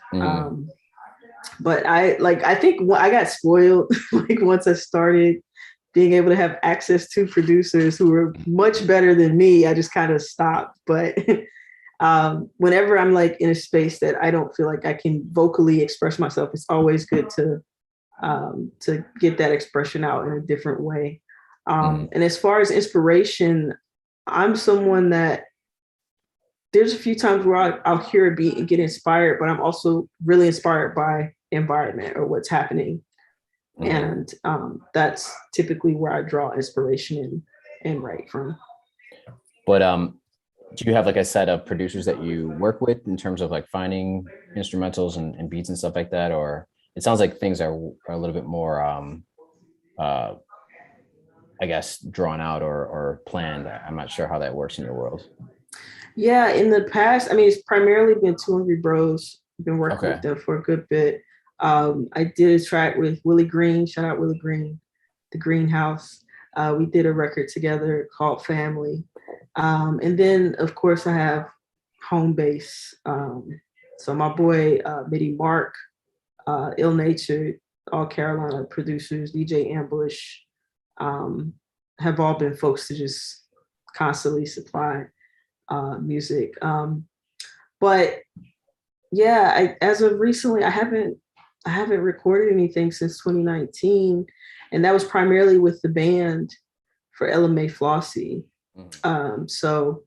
S5: But I think I got spoiled like once I started being able to have access to producers who were much better than me. I just kind of stopped. But whenever I'm like in a space that I don't feel like I can vocally express myself, it's always good to get that expression out in a different way. And as far as inspiration, I'm someone that there's a few times where I'll hear a beat and get inspired, but I'm also really inspired by environment or what's happening. And that's typically where I draw inspiration and write from.
S1: But do you have like a set of producers that you work with in terms of like finding instrumentals and beats and stuff like that? Or it sounds like things are a little bit more, I guess, drawn out or planned. I'm not sure how that works in your world.
S5: Yeah, in the past, I mean, it's primarily been Two Hungry Bros. I've been working with them for a good bit. I did a track with Willie Green, shout out Willie Green, The Greenhouse. We did a record together called Family. And then, of course, I have home base. So my boy, Mitty Mark, Ill Natured, all Carolina producers, DJ Ambush, have all been folks to just constantly supply music. But yeah, as of recently, I haven't recorded anything since 2019, and that was primarily with the band for Is Lma Flossy. So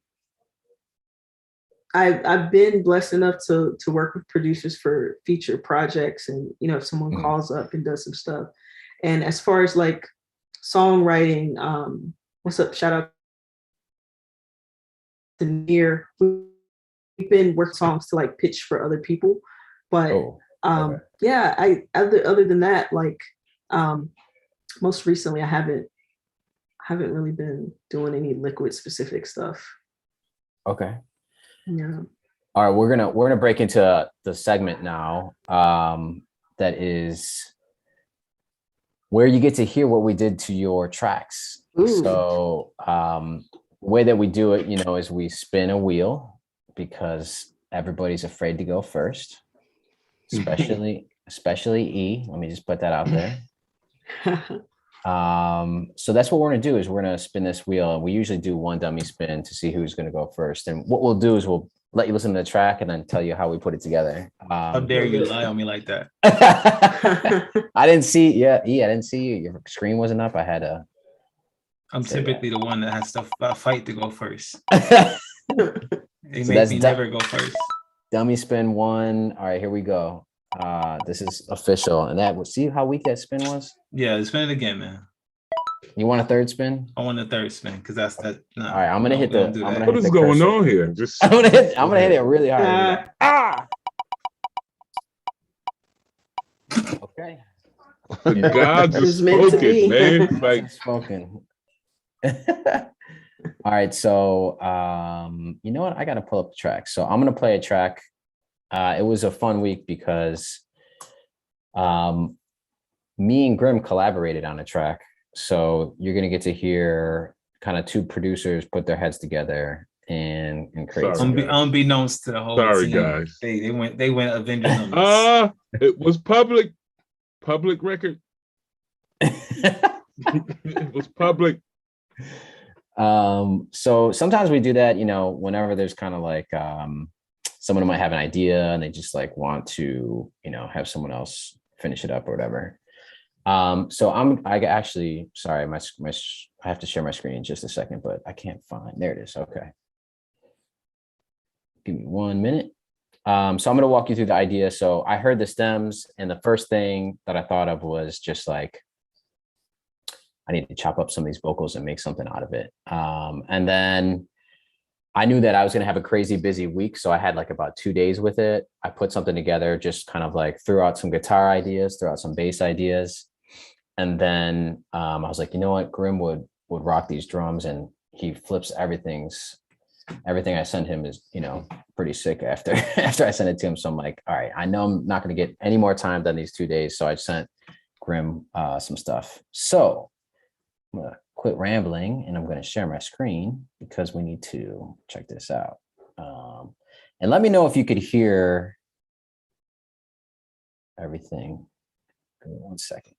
S5: I've been blessed enough to work with producers for feature projects, and if someone calls up and does some stuff. And as far as like songwriting, what's up? Shout out to Near. We've been working songs to like pitch for other people, but yeah, other than that, like most recently I haven't really been doing any Likwuid specific stuff.
S1: Okay.
S5: Yeah.
S1: All right, we're gonna break into the segment now. That is where you get to hear what we did to your tracks.
S5: Ooh.
S1: So the way that we do it, is we spin a wheel because everybody's afraid to go first, especially E. Let me just put that out there. So that's what we're gonna do is we're gonna spin this wheel, and we usually do one dummy spin to see who's gonna go first. And what we'll do is we'll let you listen to the track and then tell you how we put it together.
S4: How dare you lie on me like that?
S1: I didn't see. Yeah, E, I didn't see you. Your screen wasn't up. I had a.
S4: I'm typically the one that has to fight to go first. They
S1: So
S4: make me never go first.
S1: Dummy spin 1. All right, here we go. This is official, and that see how weak that spin was.
S4: Yeah, spin it again, man.
S1: You want a third spin?
S4: I want a third spin because that's that. Nah,
S1: All right, I'm gonna hit the. I'm gonna
S3: What
S1: hit
S3: is
S1: the
S3: going
S1: cursor.
S3: on here? Just
S1: I'm gonna hit it really hard. Okay.
S3: the gods are
S5: It's meant to be.
S3: spoken, man. Like
S1: Spoken. All right, so you know what? I gotta pull up the track. So I'm gonna play a track. It was a fun week because me and Grim collaborated on a track. So you're gonna get to hear kind of two producers put their heads together and create.
S3: Sorry.
S4: Unbeknownst to the whole
S3: Sorry,
S4: team,
S3: guys.
S4: They went Avengers numbers.
S3: it was public record. It was public.
S1: So sometimes we do that, whenever there's kind of like someone might have an idea and they just like want to, have someone else finish it up or whatever. So I actually, sorry, I have to share my screen in just a second, but I can't find, there it is. Okay. Give me 1 minute. So I'm going to walk you through the idea. So I heard the stems, and the first thing that I thought of was just like, I need to chop up some of these vocals and make something out of it. And then I knew that I was going to have a crazy busy week. So I had like about 2 days with it. I put something together, just kind of like threw out some guitar ideas, threw out some bass ideas. And then I was like, you know what, Grim would rock these drums, and he flips everything I send him is, pretty sick after I sent it to him. So I'm like, all right, I know I'm not going to get any more time than these 2 days. So I sent Grim some stuff. So I'm going to quit rambling, and I'm going to share my screen because we need to check this out. And let me know if you could hear everything. Give me 1 second.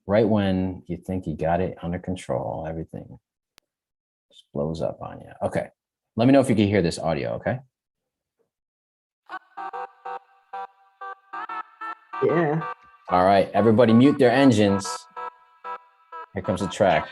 S1: Right when you think you got it under control, everything just blows up on you. Okay. Let me know if you can hear this audio, okay?
S5: Yeah.
S1: All right, everybody mute their engines. Here comes the track.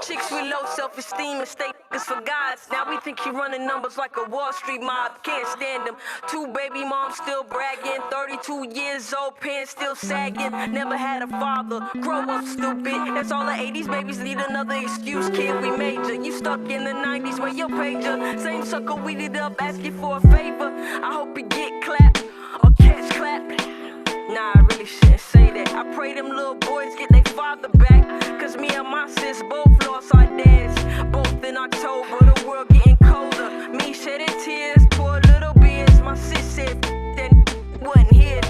S6: Chicks with low self-esteem and statements for guys. Now we think he running numbers like a Wall Street mob. Can't stand him. 2 baby moms still bragging. 32 years old, pants still sagging. Never had a father. Grow up, stupid. That's all the 80s babies need, another excuse, kid. We major. You stuck in the 90s where your pager. Same sucker weeded up, asking for a favor. I hope he get clapped or catch clap. Nah, I really shouldn't say that. I pray them little boys get their father back. Cause me and my sis both lost our dads. Both in October, the world getting colder. Me shedding tears, poor little beers. My sis said then wasn't here.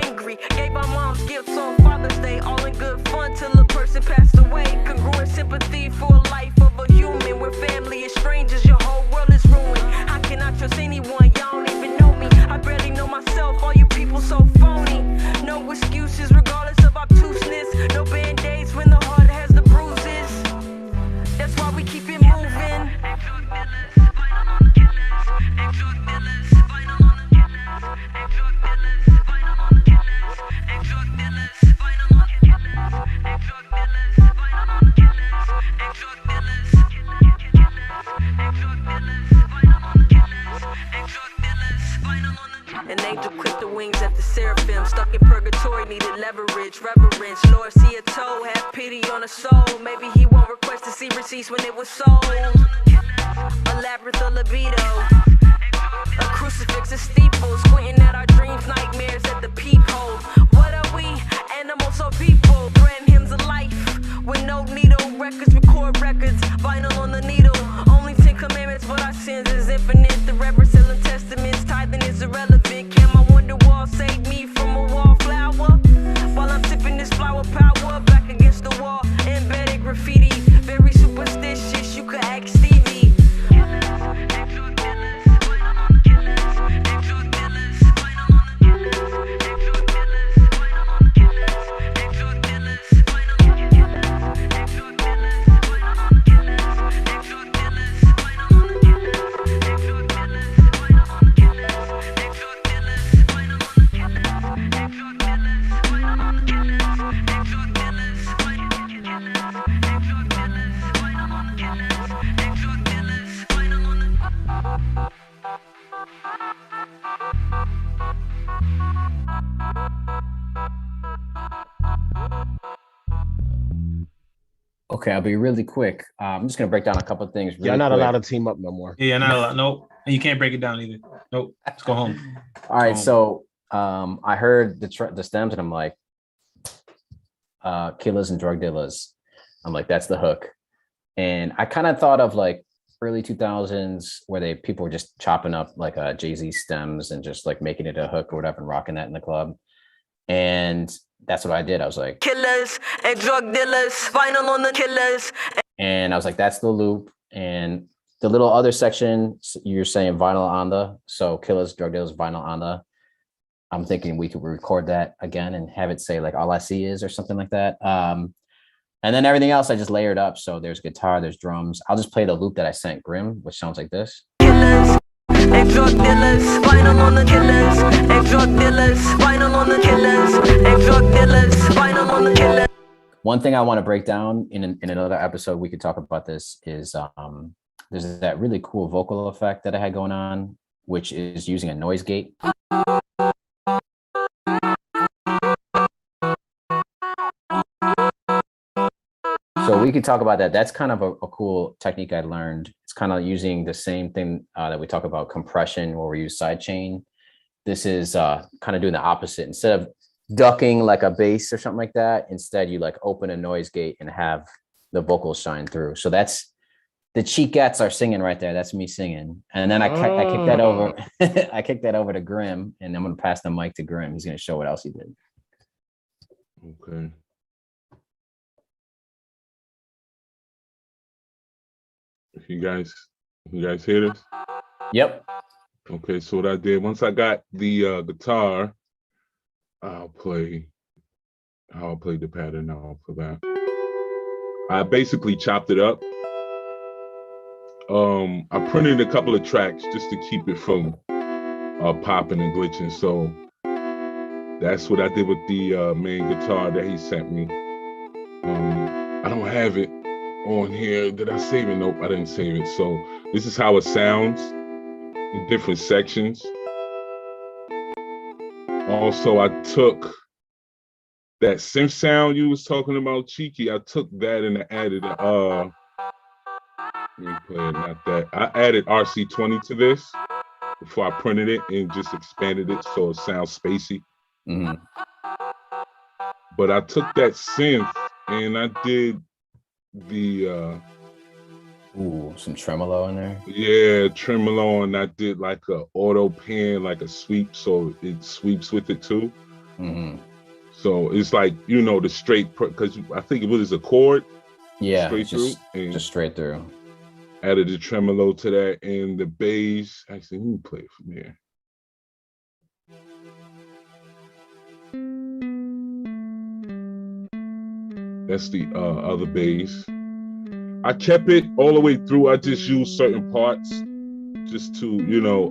S6: Angry, gave our moms gifts on Father's Day. All in good fun till a person passed away. Congruent sympathy for a life of a human. Where family is strangers, your whole world is ruined. How can I trust anyone? Y'all don't even know me. I barely know myself, all you people so phony. No excuses regardless of obtuseness. No band-aids when the heart has the bruises. That's why we keep it moving. An angel clipped the wings at the seraphim. Stuck in purgatory, needed leverage, reverence. Lord, see a toe, have pity on a soul. Maybe he won't request to see receipts when it was sold. A labyrinth of libido, a crucifix, a steeple, squinting at our dreams, nightmares at the peephole. What are we? Animals or people? Brand hymns of life with no needle records, record records.
S1: Okay, I'll be really quick. I'm just gonna break down a couple of things.
S2: Y'all not allowed to team up no more.
S4: Yeah, not a lot. Nope. And you can't break it down either. Nope. Let's go home.
S1: All right,
S4: Boom.
S1: so I heard the stems and I'm like, killers and drug dealers. I'm like, that's the hook. And I kind of thought of like early 2000s where people were just chopping up like Jay-Z stems and just like making it a hook or whatever and rocking that in the club. And that's what I did. I was like,
S6: Killers and drug dealers, final on the killers.
S1: and I was like, that's the loop. And the little other section, you're saying vinyl on the, so killers, drug dealers, vinyl on the. I'm thinking we could record that again and have it say like all I see is or something like that. And then everything else I just layered up. So there's guitar, there's drums. I'll just play the loop that I sent Grim, which sounds like this.
S6: Killers and drug dealers, vinyl on the killers. And drug dealers, vinyl on the killers. And drug dealers, vinyl on the killers.
S1: One thing I want to break down in another episode, we could talk about this, is there's that really cool vocal effect that I had going on, which is using a noise gate. So we could talk about that. That's kind of a cool technique I learned. It's kind of using the same thing that we talk about compression, where we use sidechain. This is kind of doing the opposite. Instead of ducking like a bass or something like that, instead you like open a noise gate and have the vocals shine through. So that's the Cheat Gats are singing right there. That's me singing. And then I kick that over. I kick that over to Grim, and I'm going to pass the mic to Grim. He's going to show what else he did.
S3: Okay. You guys hear this?
S1: Yep.
S3: Okay, so what I did, once I got the guitar, I'll play the pattern now for that. I basically chopped it up. I printed a couple of tracks just to keep it from popping and glitching. So that's what I did with the main guitar that he sent me. I don't have it on here. Did I save it? Nope, I didn't save it. So this is how it sounds in different sections. Also, I took that synth sound you was talking about, Cheeky. I took that and I added let me play it, not that. I added RC20 to this before I printed it and just expanded it so it sounds spacey.
S1: Mm-hmm.
S3: But I took that synth and I did the
S1: Ooh, some tremolo in there.
S3: yeah, tremolo, and I did like a auto pan, like a sweep, so it sweeps with it too.
S1: Mm-hmm.
S3: So it's like, you know, the straight, because I think it was a chord.
S1: Yeah,
S3: straight
S1: just
S3: through, and
S1: just straight through.
S3: added the tremolo to that and the bass. Actually, let me play it from here. That's the other bass. I kept it all the way through. I just used certain parts just to, you know,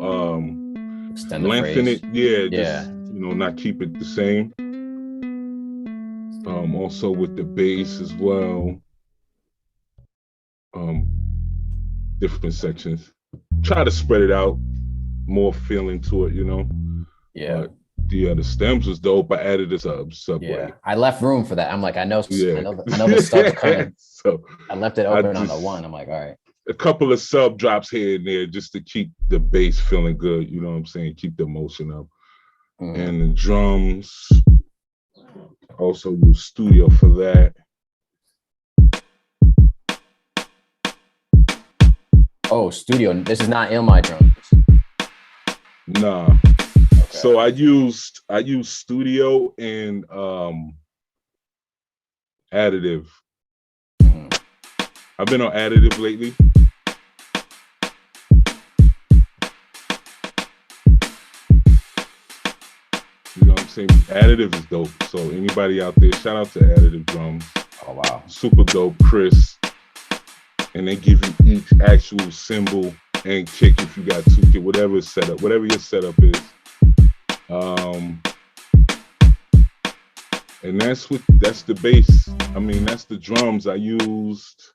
S1: Extend the
S3: lengthen
S1: phrase.
S3: it. Yeah,
S1: Yeah.
S3: just, you know, not keep it the same. Also with the bass as well. Different sections. Try to spread it out, more feeling to it, you know.
S1: Yeah.
S3: The stems was dope. I added this subway.
S1: Yeah. I left room for that. I'm like, I know
S3: Yeah.
S1: I know the sub's coming.
S3: So
S1: I left it open on the
S3: just-
S1: one. I'm like, all right.
S3: a couple of sub drops here and there just to keep the bass feeling good. You know what I'm saying? Keep the emotion up.
S1: Mhm.
S3: And the drums, also use studio for that.
S1: Oh, studio. This is not Lma drums.
S3: Nah.
S1: Okay.
S3: So I used studio and additive.
S1: Mhm.
S3: I've been on additive lately. You know what I'm saying? Additive is dope. So anybody out there, shout out to Additive Drums.
S1: Oh wow.
S3: Super dope, Chris. And they give you each actual cymbal and kick if you got two kick, whatever your setup is. And that's the bass. I mean, that's the drums I used.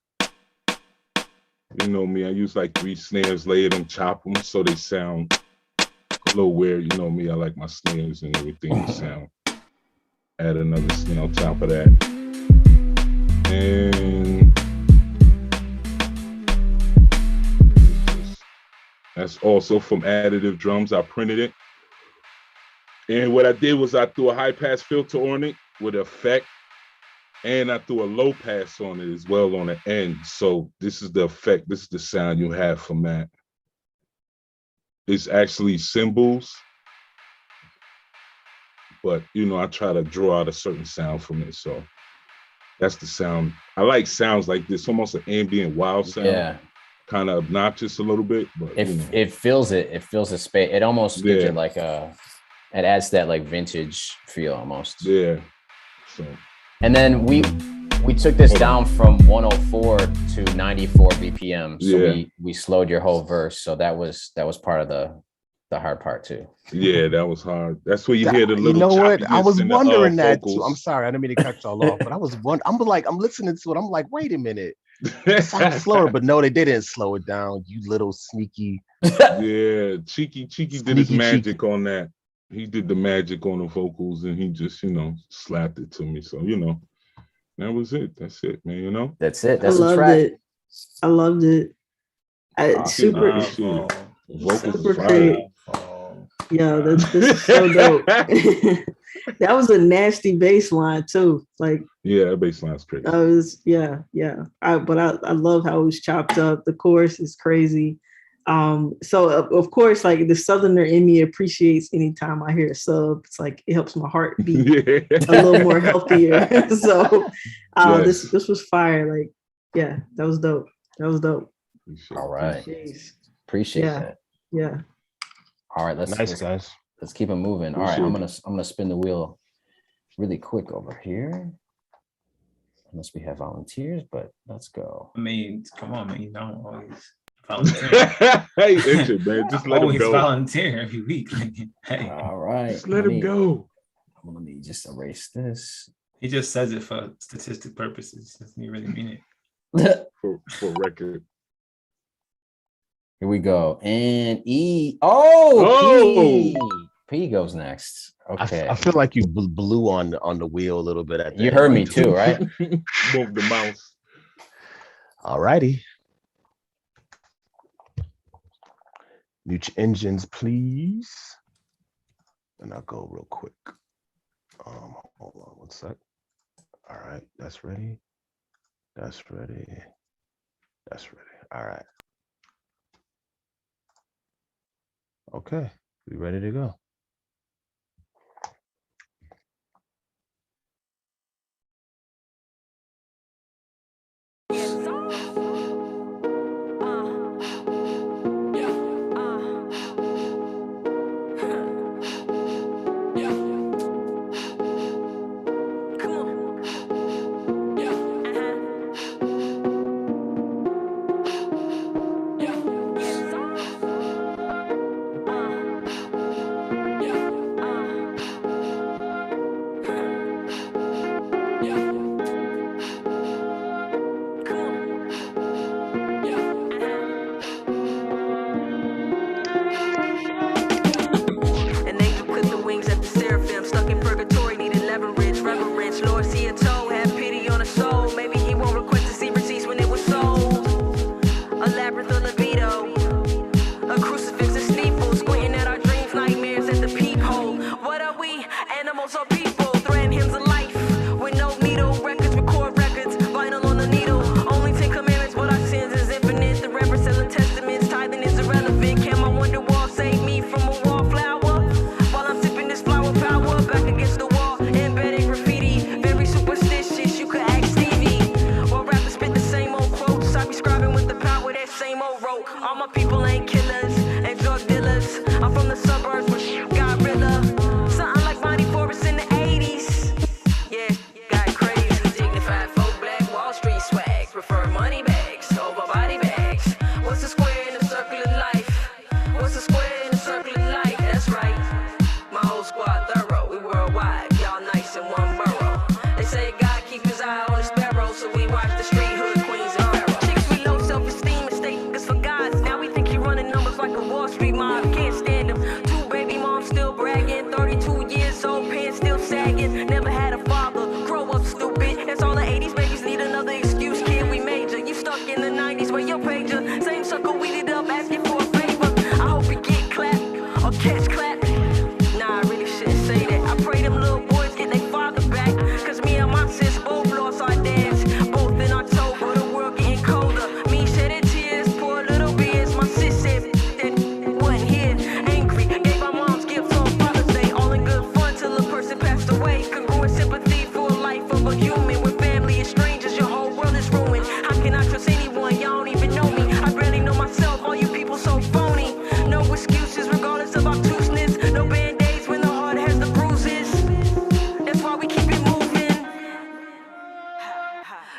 S3: You know me, I use like 3 snares, lay them, chop them so they sound a little weird. You know me, I like my snares and everything to sound. Add another snare on top of that. And That's also from Additive Drums. I printed it. And what I did was I threw a high pass filter on it with effect. And I threw a low pass on it as well on the end. So this is the effect. This is the sound you have from that. It's actually cymbals. But, you know, I try to draw out a certain sound from it. So that's the sound. I like sounds like this, almost an ambient wild sound.
S1: Yeah.
S3: Kind of obnoxious a little bit, but
S1: it fills the space. It almost gives it like it adds that like vintage feel almost.
S3: Yeah. So.
S1: And then we took this down from 104 to 94 BPM. So we slowed your whole verse. So that was part of the hard part too.
S3: Yeah, that was hard. That's where you hear the little.
S2: You know what? I was wondering that
S3: vocals.
S2: too. I'm sorry, I didn't mean to cut y'all off, but I was wondering. I'm listening to it. I'm like, wait a minute. It sounds slower, but no, they didn't slow it down. You little sneaky.
S3: Yeah, Cheeky did his magic on that. He did the magic on the vocals, and he just, you know, slapped it to me. So, you know, that was it. That's it, man. You know,
S1: that's it.
S5: I loved it. I loved it. Super great. Yeah, that's so dope. That was a nasty bass line too. Like,
S3: yeah, that bass line's crazy.
S5: But I love how it was chopped up. The chorus is crazy. So of course, like the Southerner in me appreciates anytime I hear a sub. It's like it helps my heart beat a little more healthier. So this was fire. Like, yeah, that was dope.
S1: All right. Appreciate that.
S5: Yeah.
S1: All right,
S2: guys.
S1: Let's keep it moving. All right, I'm gonna spin the wheel really quick over here. Unless we have volunteers, but let's go.
S4: I mean, come on, man. You don't always volunteer.
S3: Hey, Richard, man, just let him go.
S4: Volunteer every week. Hey,
S1: all right,
S3: just let him go.
S1: Let me just erase this.
S4: He just says it for statistic purposes. Doesn't he really mean it?
S3: for record.
S1: Here we go. And E. Oh! P goes next. Okay.
S2: I feel like you blew on the wheel a little bit.
S1: You heard me too, right?
S3: Move the mouse.
S2: All righty. Mute your engines, please. And I'll go real quick. Hold on one sec. All right, that's ready. That's ready. All right. Okay, we ready to go.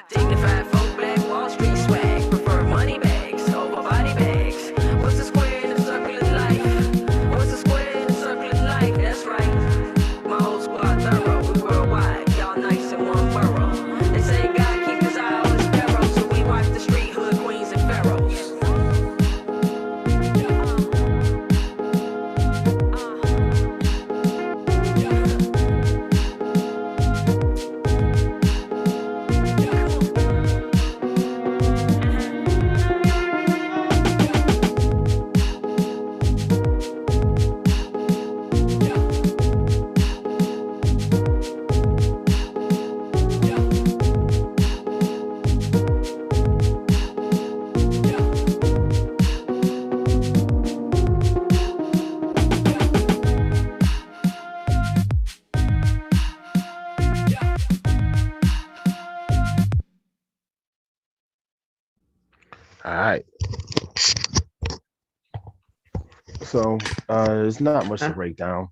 S6: Dignified folk, black Wall Street swag. Prefer money bags over body bags. What's the square in the circle of life? What's the square in the circle of life? That's right. My whole squad thorough. We worldwide. Y'all nice in one borough. They say God keep his eye on his sparrow, so we watch the street hood queens and pharaohs.
S2: All right. So there's not much to break down.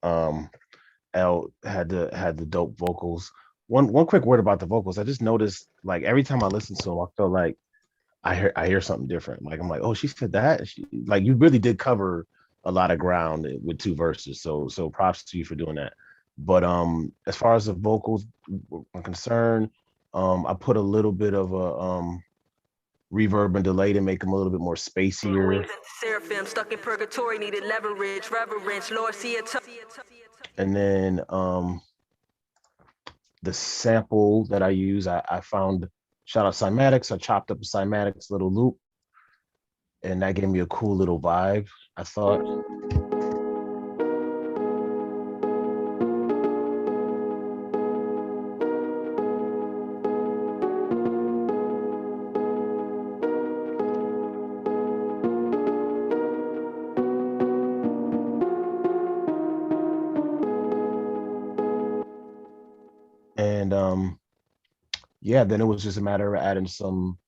S2: L had the dope vocals. One quick word about the vocals. I just noticed, like, every time I listen to them, I feel like I hear something different. Like, I'm like, oh, she said that. Like, you really did cover a lot of ground with 2 verses. So props to you for doing that. But as far as the vocals are concerned, I put a little bit of a reverb and delay to make them a little bit more spacier.
S6: Seraphim stuck in purgatory needed leverage, reverence, Lord see it.
S2: And then the sample that I use, I found, shout out Cymatics. I chopped up a Cymatics little loop, and that gave me a cool little vibe, I thought. And yeah, then it was just a matter of adding some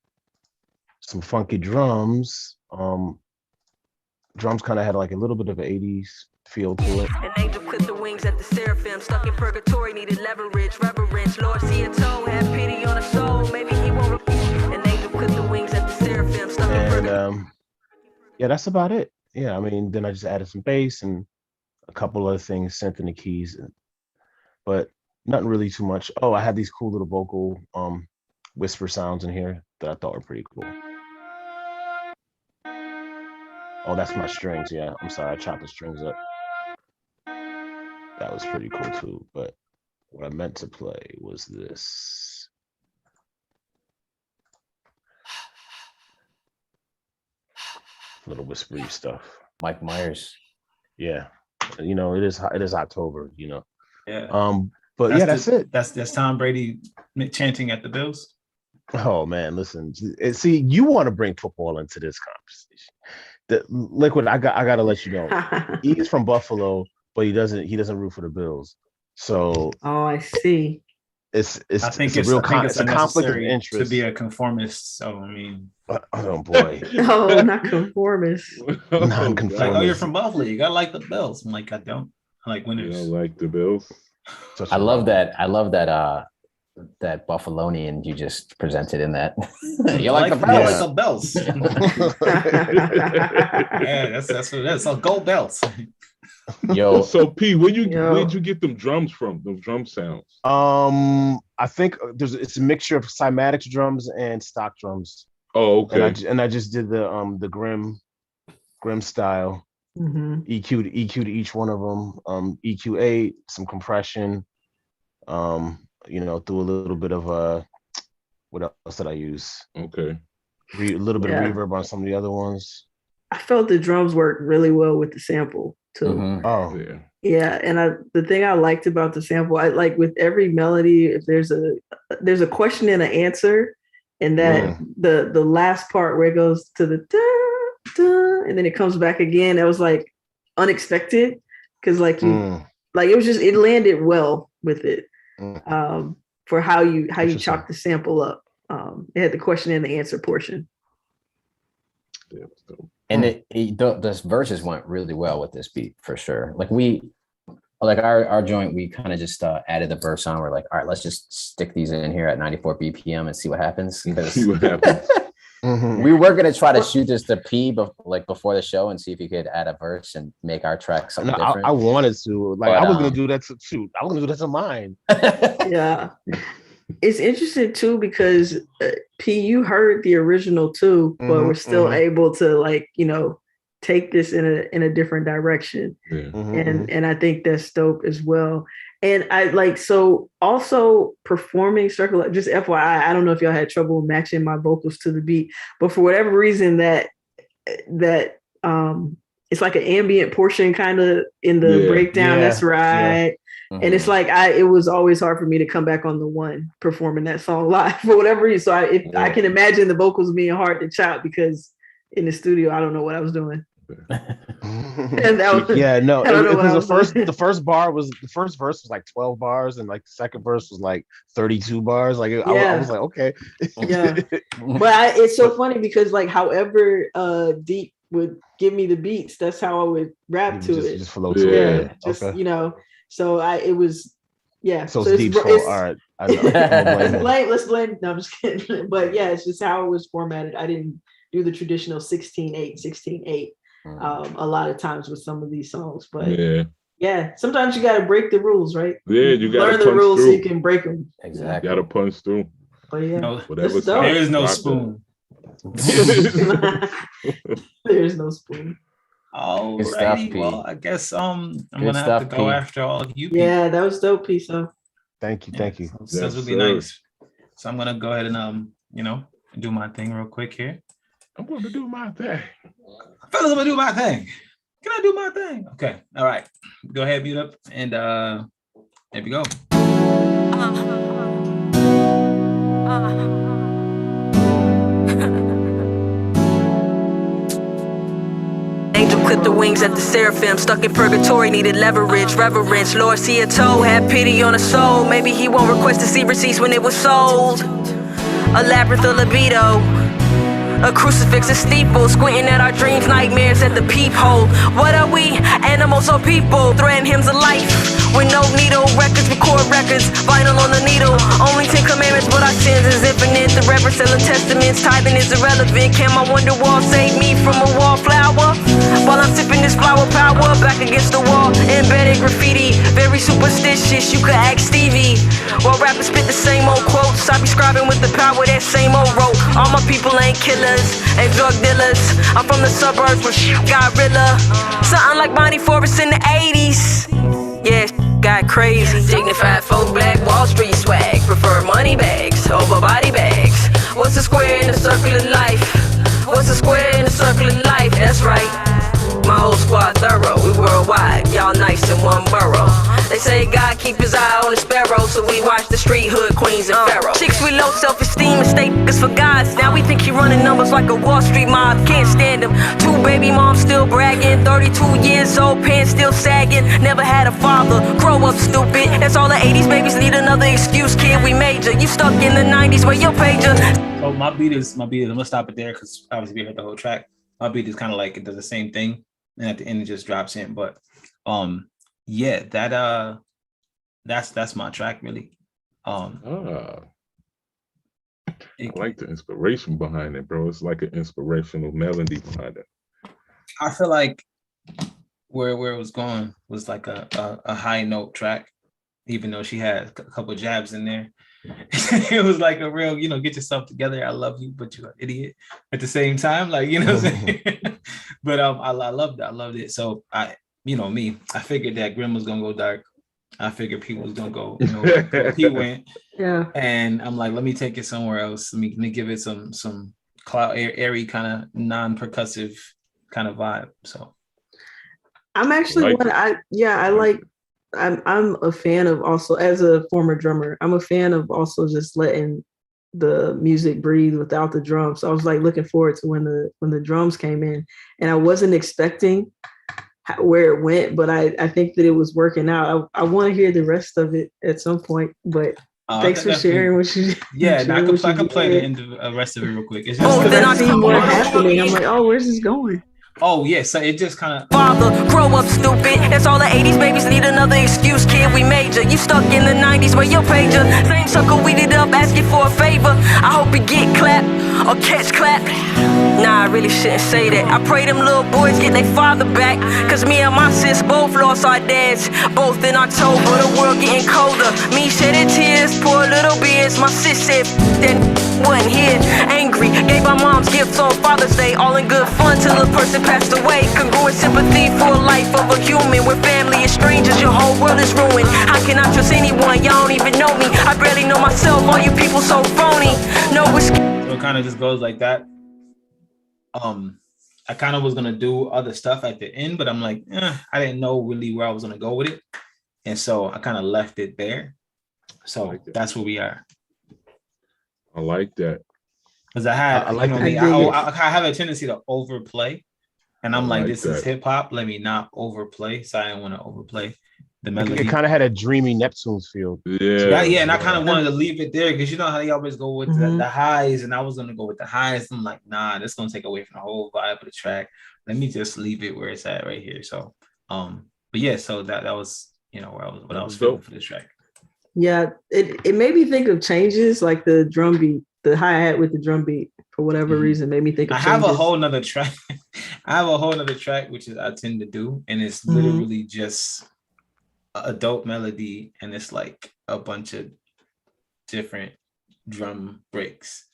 S2: funky drums. Drums kind of had like a little bit of an 80s feel to it.
S6: An angel clipped the wings at the seraphim stuck in purgatory needed leverage, reverence, Lord see it toe, have pity on a soul, maybe he won't repeat. An angel clipped the wings at the seraphim stuck in purgatory.
S2: Yeah, that's about it. Yeah, I mean, then I just added some bass and a couple other things, synth in the keys, but nothing really too much. Oh, I had these cool little vocal whisper sounds in here that I thought were pretty cool. Oh, that's my strings. Yeah, I'm sorry, I chopped the strings up. That was pretty cool too. But what I meant to play was this. Little whispery stuff.
S1: Mike Myers.
S2: Yeah, you know, it is October, you know.
S4: Yeah.
S2: But that's it.
S4: That's Tom Brady chanting at the Bills.
S2: Oh man, listen. See, you want to bring football into this conversation. Liquid, I gotta let you know. He's from Buffalo, but he doesn't root for the Bills. So
S5: oh, I see.
S2: It's
S4: I think
S2: it's a conflict of interest
S4: to be a conformist. So I mean,
S2: oh boy,
S5: no, not conformist.
S2: Non-conformist.
S4: Like, oh, you're from Buffalo. You gotta like the Bills. I'm like, I don't. I like winners.
S3: You don't like the Bills?
S1: I love that. That Buffalonian you just presented in that. You like the Bills?
S4: Yeah. Like the Bills. Yeah, that's what it is. So gold belts.
S1: Yo,
S3: so P, where'd you get them drums from? Those drum sounds?
S2: I think it's a mixture of Cymatics drums and stock drums.
S3: Oh, okay.
S2: And I just did the Grim style.
S5: Mm-hmm.
S2: EQ'd each one of them. EQ8, some compression. You know, threw a little bit of what else did I use?
S3: Okay.
S2: A little bit of reverb on some of the other ones.
S5: I felt the drums worked really well with the sample too.
S2: Mm-hmm. Oh
S3: yeah.
S5: Yeah, and the thing I liked about the sample, I like with every melody, if there's a question and an answer, and that the last part where it goes to the da, da, and then it comes back again, that was like unexpected because like like it landed well with it. For how you chop the sample up. It had the question and the answer portion.
S3: Yeah,
S1: and those verses went really well with this beat for sure. Like we like our joint, we kind of just added the verse on. We're like, all right, let's just stick these in here at 94 BPM and see what happens.
S3: See what happens.
S1: We were gonna try to shoot this to P before the show and see if you could add a verse and make our track something different.
S2: I wanted to. Like,
S1: But,
S2: I was gonna do that to shoot. I was gonna do that to mine.
S5: Yeah. It's interesting too because P, you heard the original too, but we're still able to, like, you know, take this in a different direction.
S3: Yeah.
S5: And I think that's dope as well. And I like, so also performing circle, just FYI, I don't know if y'all had trouble matching my vocals to the beat, but for whatever reason that it's like an ambient portion kind of in the breakdown. That's right. Yeah. And it's like, it was always hard for me to come back on the one performing that song live for whatever reason. So I can imagine the vocals being hard to chop because in the studio, I don't know what I was doing. And that was, because the first verse was like 12 bars and like the second verse was like 32 bars. Like I was like, okay. Yeah. But it's so funny because like however Deep would give me the beats, that's how I would rap to it. Just flow to it. Just you know. So it was So it's Deep's fault. All right. I know. Let's blame. No, I'm just kidding. But yeah, it's just how it was formatted. I didn't do the traditional 16/8, 16/8 a lot of times with some of these songs. But yeah, sometimes you got to break the rules, right?
S3: Yeah, you got to
S5: learn the rules so you can break them.
S1: Exactly.
S3: You got to punch through.
S5: But yeah,
S4: there is no spoon.
S5: There's no spoon.
S4: Alrighty, well, I guess I'm gonna have to go after all of you.
S5: Yeah, that was dope, piece. So
S2: thank you.
S4: This would be nice. So I'm gonna go ahead and do my thing real quick here.
S3: I'm gonna do my thing.
S4: Fellas, I'm gonna do my thing. Can I do my thing? Okay, all right. Go ahead, mute up, and there we go.
S6: Angel clipped the wings at the seraphim, stuck in purgatory, needed leverage, reverence. Lord, see a toe, had pity on a soul. Maybe he won't request to see receipts when it was sold. A labyrinth of libido, a crucifix, a steeple, squinting at our dreams, nightmares at the peephole. What are we? Animals or people? Threading hymns of life with no needle. Records, record records, vinyl on the needle. Only 10 commandments, but our sins is infinite. The reverend selling testaments, tithing is irrelevant. Can my wonder wall save me from a wallflower? While I'm sipping this flower power, back against the wall, embedded graffiti. Very superstitious, you could ask Stevie. While rappers spit the same old quotes, I be scribing with the power that same old rope. All my people ain't killers and drug dealers. I'm from the suburbs where shit got realer. Something like Bonnie Forrest in the 80s. Yeah, got crazy. Dignified folk, black Wall Street swag. Prefer money bags over body bags. What's a square in a circle of life? What's a square in a circle of life? That's right. My whole squad thorough, we worldwide, y'all nice in one borough. They say God keep his eye on the sparrow, so we watch the street hood queens and pharaoh. Chicks with low self-esteem and statements for gods. Now we think he running numbers like a Wall Street mob. Can't stand him. 2 baby moms still bragging. 32 years old, pants still sagging. Never had a father. Grow up, stupid. That's all the 80s babies need, another excuse, kid. We major. You stuck in the 90s where your pager.
S4: So my beat is. I'm gonna stop it there because obviously we heard the whole track. My beat is kind of like it does the same thing. And at the end it just drops in, but yeah, that's my track really. I
S3: like the inspiration behind it, bro. It's like an inspirational melody behind it.
S4: I feel like where it was going was like a high note track, even though she had a couple jabs in there. It was like a real, get yourself together. I love you, but you're an idiot at the same time. Like, what I'm saying? But I loved it. I loved it. So I figured that Grim was gonna go dark. I figured people was gonna go, he went.
S5: Yeah.
S4: And I'm like, let me take it somewhere else. Let me give it some cloud airy kind of non-percussive kind of vibe. So
S5: I'm actually I'm a fan of also, as a former drummer, I'm a fan of also just letting the music breathe without the drums. So I was like looking forward to when the drums came in, and I wasn't expecting where it went, but I think that it was working out. I want to hear the rest of it at some point, but thanks for sharing what you.
S4: Yeah, I can play the rest of it real quick. It's just
S5: then I see more happening. I'm like, oh, where's this going?
S4: Oh yeah, so it just kind of.
S6: Father, grow up stupid. That's all the 80s babies need another excuse, kid. We major. You stuck in the 90s where your pager. Same sucker weeded up asking for a favor. I hope you get clapped or catch clap. Nah, I really shouldn't say that. I pray them little boys get their father back. Cause me and my sis both lost our dads. Both in October, the world getting colder. Me shedding tears, poor little beers. My sis said then wasn't here. Angry, gave my mom's gifts on Father's Day. All in good fun till the person passed away. Congruent sympathy for a life of a human. Where family is strangers, your whole world is ruined. How can I trust anyone? Y'all don't even know me. I barely know myself. All you people so phony. No whiskey.
S4: So it kind of just goes like that. I kind of was gonna do other stuff at the end, but I'm like, I didn't know really where I was gonna go with it, and so I kind of left it there. So like that's where we are.
S3: I like that.
S4: Because I had,
S2: I like
S4: I have a tendency to overplay, and I'm like, this
S3: that.
S4: is hip hop. Let me not overplay. So I didn't want to overplay the melody.
S2: It kind of had a dreamy Neptune's feel.
S3: Yeah,
S4: and I kind of wanted to leave it there because you know how they always go with the highs, and I was gonna go with the highs. I'm like, nah, this is gonna take away from the whole vibe of the track. Let me just leave it where it's at right here. So, but yeah, so that was where I was feeling for this track.
S5: Yeah, it made me think of changes, like the drum beat, the hi-hat with the drum beat, for whatever reason, made me think of changes.
S4: I have a whole nother track. Which is I tend to do, and it's literally just a dope melody, and it's like a bunch of different drum breaks.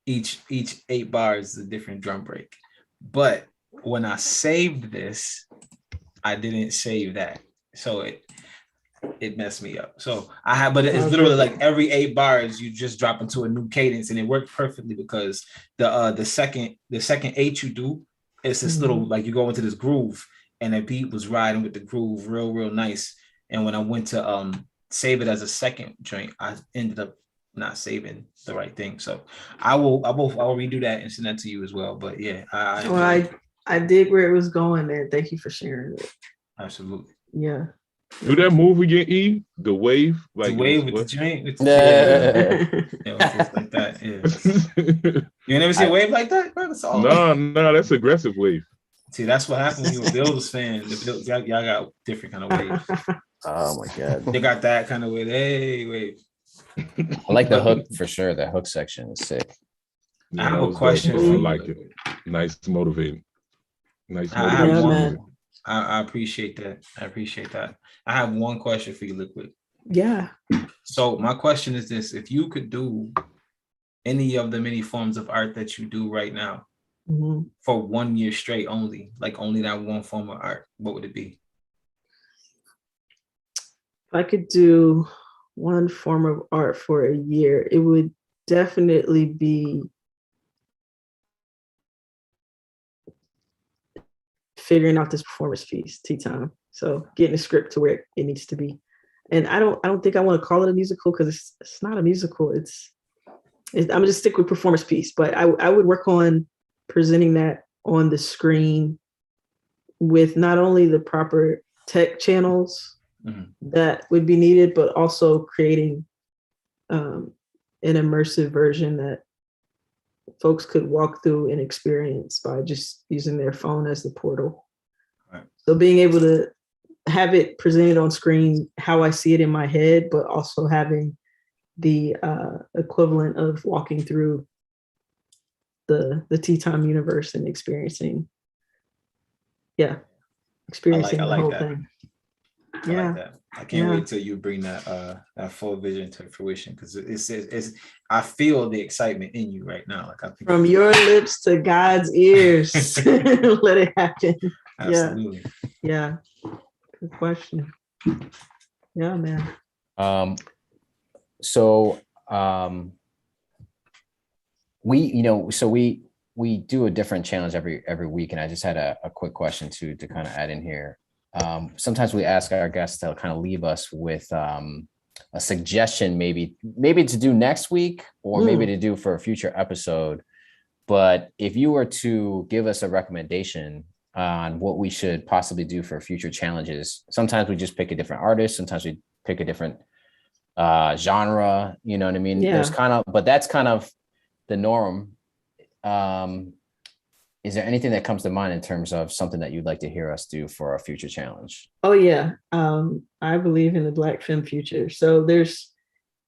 S4: Each 8 bars is a different drum break. But when I saved this, I didn't save that. So it messed me up. So but it's literally like every 8 bars you just drop into a new cadence, and it worked perfectly because the second 8 you do, it's this little, like you go into this groove, and the beat was riding with the groove real nice. And when I went to save it as a second joint, I ended up not saving the right thing. So I'll redo that and send that to you as well. But yeah,
S5: I dig where it was going, man. Thank you for sharing it.
S4: Absolutely.
S5: Yeah.
S3: Do that move again, E? The wave? Like
S4: the wave with the joint? It was just like that. Yeah. You never see a wave like that?
S3: No, that's aggressive wave.
S4: See, that's what happened when you're a Bills fan. Y'all got different kind of waves.
S1: Oh my God.
S4: They got that kind of wave. Hey, wave.
S1: I like the hook for sure. That hook section is sick.
S3: Yeah,
S4: I have a question.
S3: I like it. Nice motivating.
S4: I appreciate that. I have one question for you, Liquid.
S5: Yeah.
S4: So my question is this: if you could do any of the many forms of art that you do right now for 1 year straight only, like only that one form of art, what would it be?
S5: If I could do one form of art for a year, it would definitely be figuring out this performance piece, Tea Time. So getting the script to where it needs to be. And I don't think I want to call it a musical because it's not a musical. I'm gonna just stick with performance piece, but I would work on presenting that on the screen with not only the proper tech channels that would be needed, but also creating an immersive version that folks could walk through and experience by just using their phone as the portal. Right. So being able to have it presented on screen how I see it in my head, but also having the equivalent of walking through the Tea Time universe and experiencing the whole thing.
S4: I like that. I can't wait till you bring that full vision to fruition, because it's I feel the excitement in you right now. Like
S5: from your lips to God's ears. Let it happen.
S4: Absolutely.
S5: Yeah. Good question. Yeah, man.
S1: We do a different challenge every week, and I just had a quick question to kind of add in here. Sometimes we ask our guests to kind of leave us with a suggestion, maybe to do next week, or maybe to do for a future episode. But if you were to give us a recommendation on what we should possibly do for future challenges, sometimes we just pick a different artist, sometimes we pick a different genre, you know what I mean?
S5: Yeah.
S1: But that's kind of the norm. is there anything that comes to mind in terms of something that you'd like to hear us do for our future challenge?
S5: Oh yeah. I believe in the Black femme future. So there's,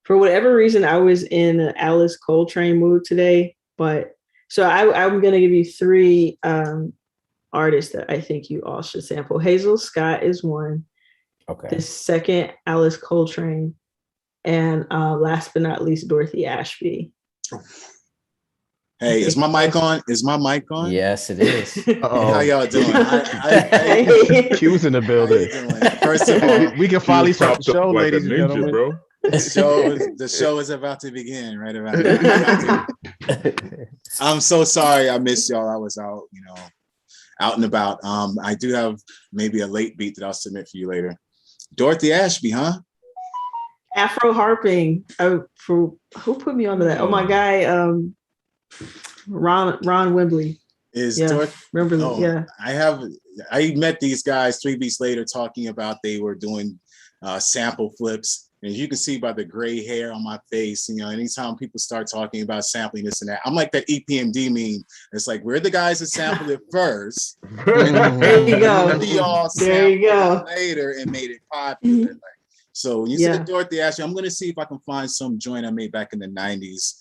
S5: for whatever reason, I was in an Alice Coltrane mood today, but so I'm going to give you three artists that I think you all should sample. Hazel Scott is one.
S1: Okay.
S5: The second, Alice Coltrane, and last but not least, Dorothy Ashby.
S7: Hey, is my mic on? Is my mic on?
S1: Yes, it is.
S7: How y'all doing?
S2: Q was in the building.
S7: First of all,
S2: We can finally start the show,
S3: like
S2: ladies
S3: a
S2: and
S3: ninja,
S2: gentlemen.
S3: bro.
S7: the show is about to begin right about now. I'm so sorry I missed y'all. I was out, out and about. I do have maybe a late beat that I'll submit for you later. Dorothy Ashby, huh?
S5: Afro harping. For who put me onto that? Oh, my guy, Ron Wembley.
S7: Wembley,
S5: yeah.
S7: I met these guys 3 weeks later talking about they were doing sample flips. And you can see by the gray hair on my face, anytime people start talking about sampling this and that, I'm like that EPMD meme. It's like, we're the guys that sampled it first.
S5: There you go. There you go.
S7: Later and made it popular. So when you said Dorothy Ashby, I'm going to see if I can find some joint I made back in the 90s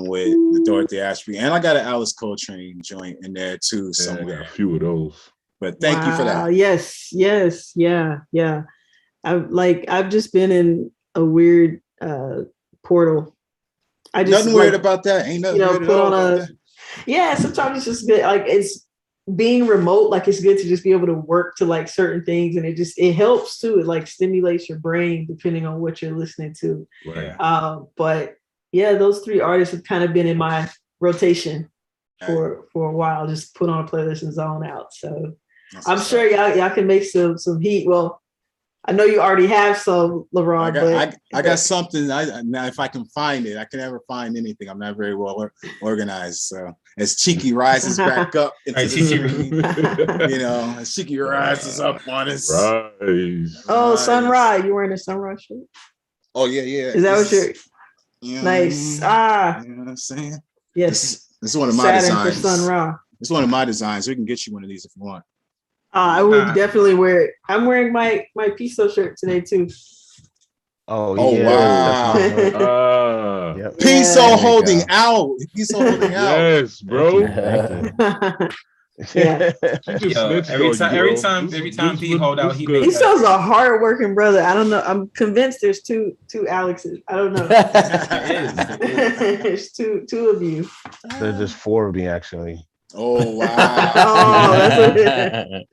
S7: with the Dorothy Ashby. And I got an Alice Coltrane joint in there too somewhere.
S3: I got a few of those.
S7: But thank you for that.
S5: Yes. Yeah. I've just been in a weird portal.
S7: Nothing weird about that. Ain't nothing weird at all about that.
S5: Yeah, sometimes it's just good. It's being remote, it's good to just be able to work to certain things, and it helps too. It stimulates your brain depending on what you're listening to.
S3: Right.
S5: But yeah, those three artists have kind of been in my rotation for a while. Just put on a playlist and zone out. So I'm sure y'all can make some heat. Well, I know you already have some, LeBron.
S7: I got something. Now, if I can find it, I can never find anything. I'm not very well organized. So as Cheeky rises back up into the screen, as Cheeky rises up on us.
S3: Rise.
S5: Oh, Sunrise! You wearing a Sunrise shirt?
S7: Oh yeah.
S5: Is that what you're? Nice.
S7: You know what I'm saying?
S5: Yes.
S7: This is one of my
S5: Saturn
S7: designs.
S5: For Sun Ra.
S7: It's one of my designs. We can get you one of these if you want.
S5: I would definitely wear it. I'm wearing my Piso shirt today too.
S7: Oh yeah.
S3: Wow.
S2: Yep.
S7: Piso holding out. Piso holding out.
S3: Yes, bro.
S5: Yeah.
S4: Every time he hold out, he makes
S5: Piso's a hard-working brother. I don't know. I'm convinced there's two Alexes. I don't know. There's two of you.
S2: There's just 4 of me actually.
S7: Oh wow!
S5: That's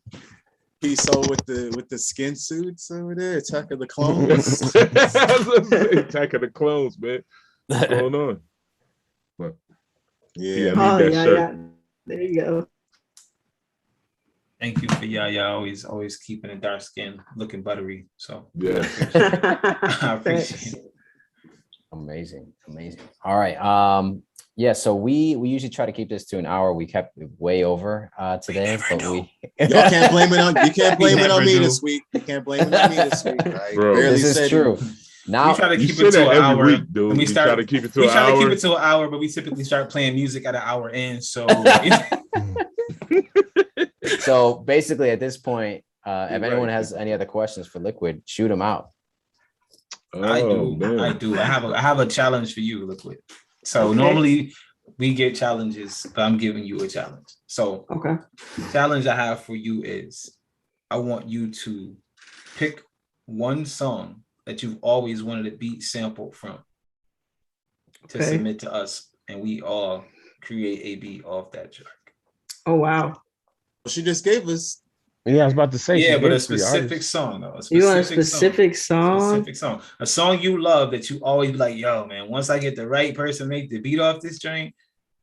S7: Piso with the skin suits over there, Attack of the Clones.
S3: Attack of the Clones, man. What's going on? But,
S7: yeah.
S5: Yeah. There you go.
S4: Thank you for always keeping it dark skin, looking buttery. So
S3: yeah,
S4: I appreciate it.
S1: Amazing. All right. Yeah, so we usually try to keep this to an hour. We kept it way over today, but y'all
S7: can't blame it on me this week. You can't blame it on me this week.
S1: Bro, this is true.
S4: Now we try to keep it to an hour.
S3: Week, dude. We try to keep it to an hour.
S4: We try to keep it to an hour, but we typically start playing music at an hour in. So
S1: so basically at this point, if anyone has any other questions for Liquid, shoot them out.
S4: I do. I have a challenge for you, Liquid. So normally we get challenges, but I'm giving you a challenge. So the challenge I have for you is I want you to pick one song that you've always wanted a beat sample from to submit to us, and we all create a beat off that track.
S5: Oh wow.
S7: She just gave us.
S2: Yeah, I was about to say.
S4: Yeah, but a specific song though.
S5: You want a specific song?
S4: Specific song. A song you love that you always be like, yo, man, once I get the right person make the beat off this joint,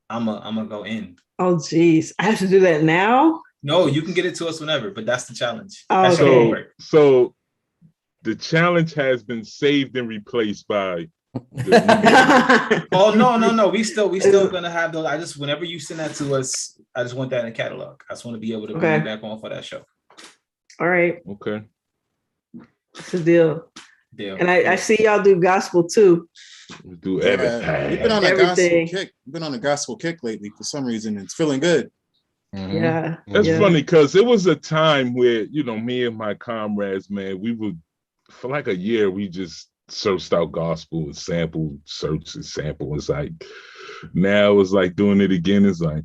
S4: I'm gonna go in.
S5: Oh geez. I have to do that now?
S4: No, you can get it to us whenever, but that's the challenge.
S5: Oh,
S4: okay.
S3: So the challenge has been saved and replaced by
S4: Oh no. We still gonna have those. I just whenever you send that to us, I just want that in a catalog. I just want to be able to bring it back on for that show.
S5: All right.
S3: Okay.
S5: It's a deal. And I see y'all do gospel too.
S3: We do everything.
S7: You've been on a gospel kick. You've been on a gospel kick lately for some reason. It's feeling good.
S5: Yeah.
S3: That's funny because it was a time where, me and my comrades, man, we would, for like a year, we just searched out gospel and sample, search and sample. It's like, now it's like doing it again. It's like,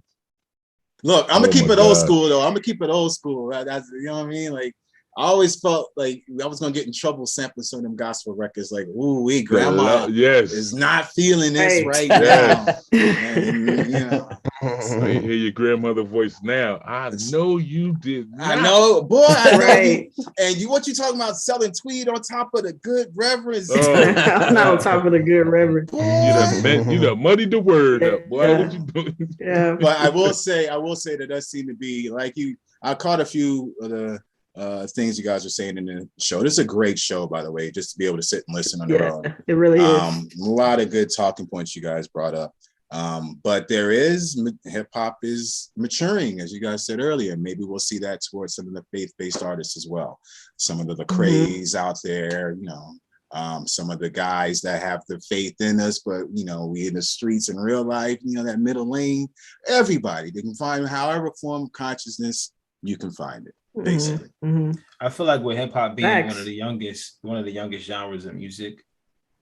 S7: look, I'm gonna keep it old school though. I'm gonna keep it old school. That's, you know what I mean? Like, I always felt like I was gonna get in trouble sampling some of them gospel records. Like, ooh, grandma is not feeling this right now. And,
S3: I hear your grandmother voice now. I know you did not.
S7: I know, boy. I know. And what you talking about, selling tweed on top of the good reverends?
S5: I'm not on top of the good reverend.
S3: You done muddied the word up, boy. What you doing?
S5: Yeah.
S7: But I will say that does seem to be like I caught a few of the things you guys are saying in the show. This is a great show, by the way, just to be able to sit and listen on your own.
S5: It really is.
S7: A lot of good talking points you guys brought up. But hip hop is maturing, as you guys said earlier. Maybe we'll see that towards some of the faith-based artists as well. Some of the Lecrae's out there, some of the guys that have the faith in us, but we in the streets in real life, that middle lane. Everybody, they can find however form of consciousness you can find it. Basically,
S4: I feel like with hip hop being one of the youngest genres of music,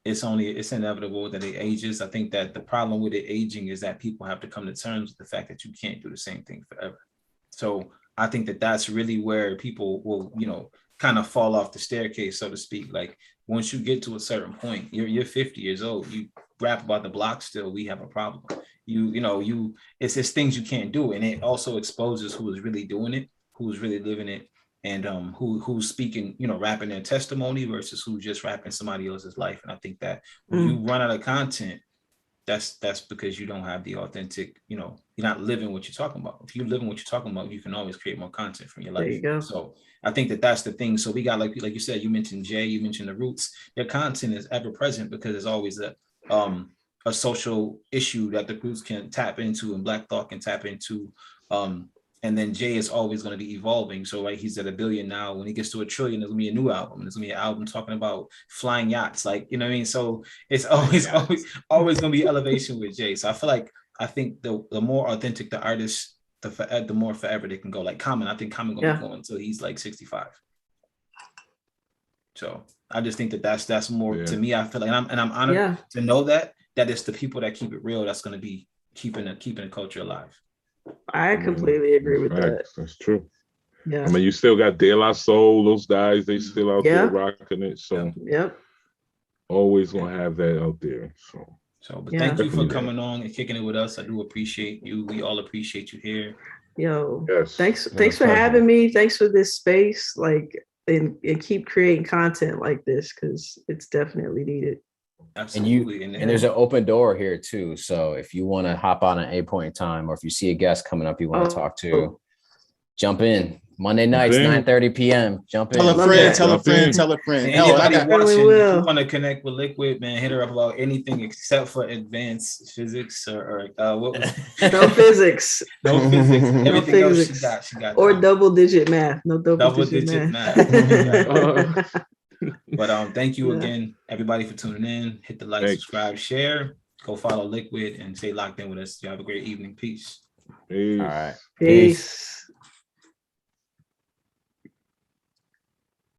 S4: it's inevitable that it ages. I think that the problem with it aging is that people have to come to terms with the fact that you can't do the same thing forever. So I think that that's really where people will, kind of fall off the staircase, so to speak. Like once you get to a certain point, you're 50 years old, you rap about the block still, we have a problem. It's just things you can't do, and it also exposes who is really doing it, who's really living it, and who's speaking, rapping their testimony versus who's just rapping somebody else's life. And I think that when you run out of content, that's because you don't have the authentic, you're not living what you're talking about. If you're living what you're talking about, you can always create more content from your life. There you go. So I think that that's the thing. So we got, like you said, you mentioned Jay, you mentioned the Roots. Their content is ever present because there's always a social issue that the Roots can tap into and Black Thought can tap into. And then Jay is always going to be evolving. So he's at 1 billion now. When he gets to 1 trillion, there's gonna be a new album. There's gonna be an album talking about flying yachts, like, you know what I mean? So it's always gonna be elevation with Jay. So I think the more authentic the artist, the more forever they can go. Like Common, I think Common gonna be going until he's like 65. So I just think that's more to me. I feel like, and I'm honored to know that it's the people that keep it real that's gonna be keeping the culture alive.
S5: I completely agree with that.
S3: That's true.
S5: Yeah.
S3: I mean, you still got De La Soul, those guys, they still out there rocking it. So always gonna have that out there.
S4: But thank you for coming on and kicking it with us. I do appreciate you. We all appreciate you here.
S5: Thanks for having me. Thanks for this space. And keep creating content like this because it's definitely needed.
S4: Absolutely.
S1: And there's an open door here too. So if you want to hop on at a point in time, or if you see a guest coming up you want to talk to, jump in. Monday nights, 9:30 p.m. Jump in.
S7: Tell a friend.
S4: And anybody watching, if you want to connect with Likwuid, man, hit her up about anything except for advanced physics or what was
S5: no physics.
S4: No physics. Everything else she got.
S5: Or double-digit math. No double-digit math.
S4: But thank you again, everybody, for tuning in. Hit the like, subscribe, share. Go follow Likwuid and stay locked in with us. You have a great evening. Peace.
S3: Peace.
S1: All right.
S5: Peace.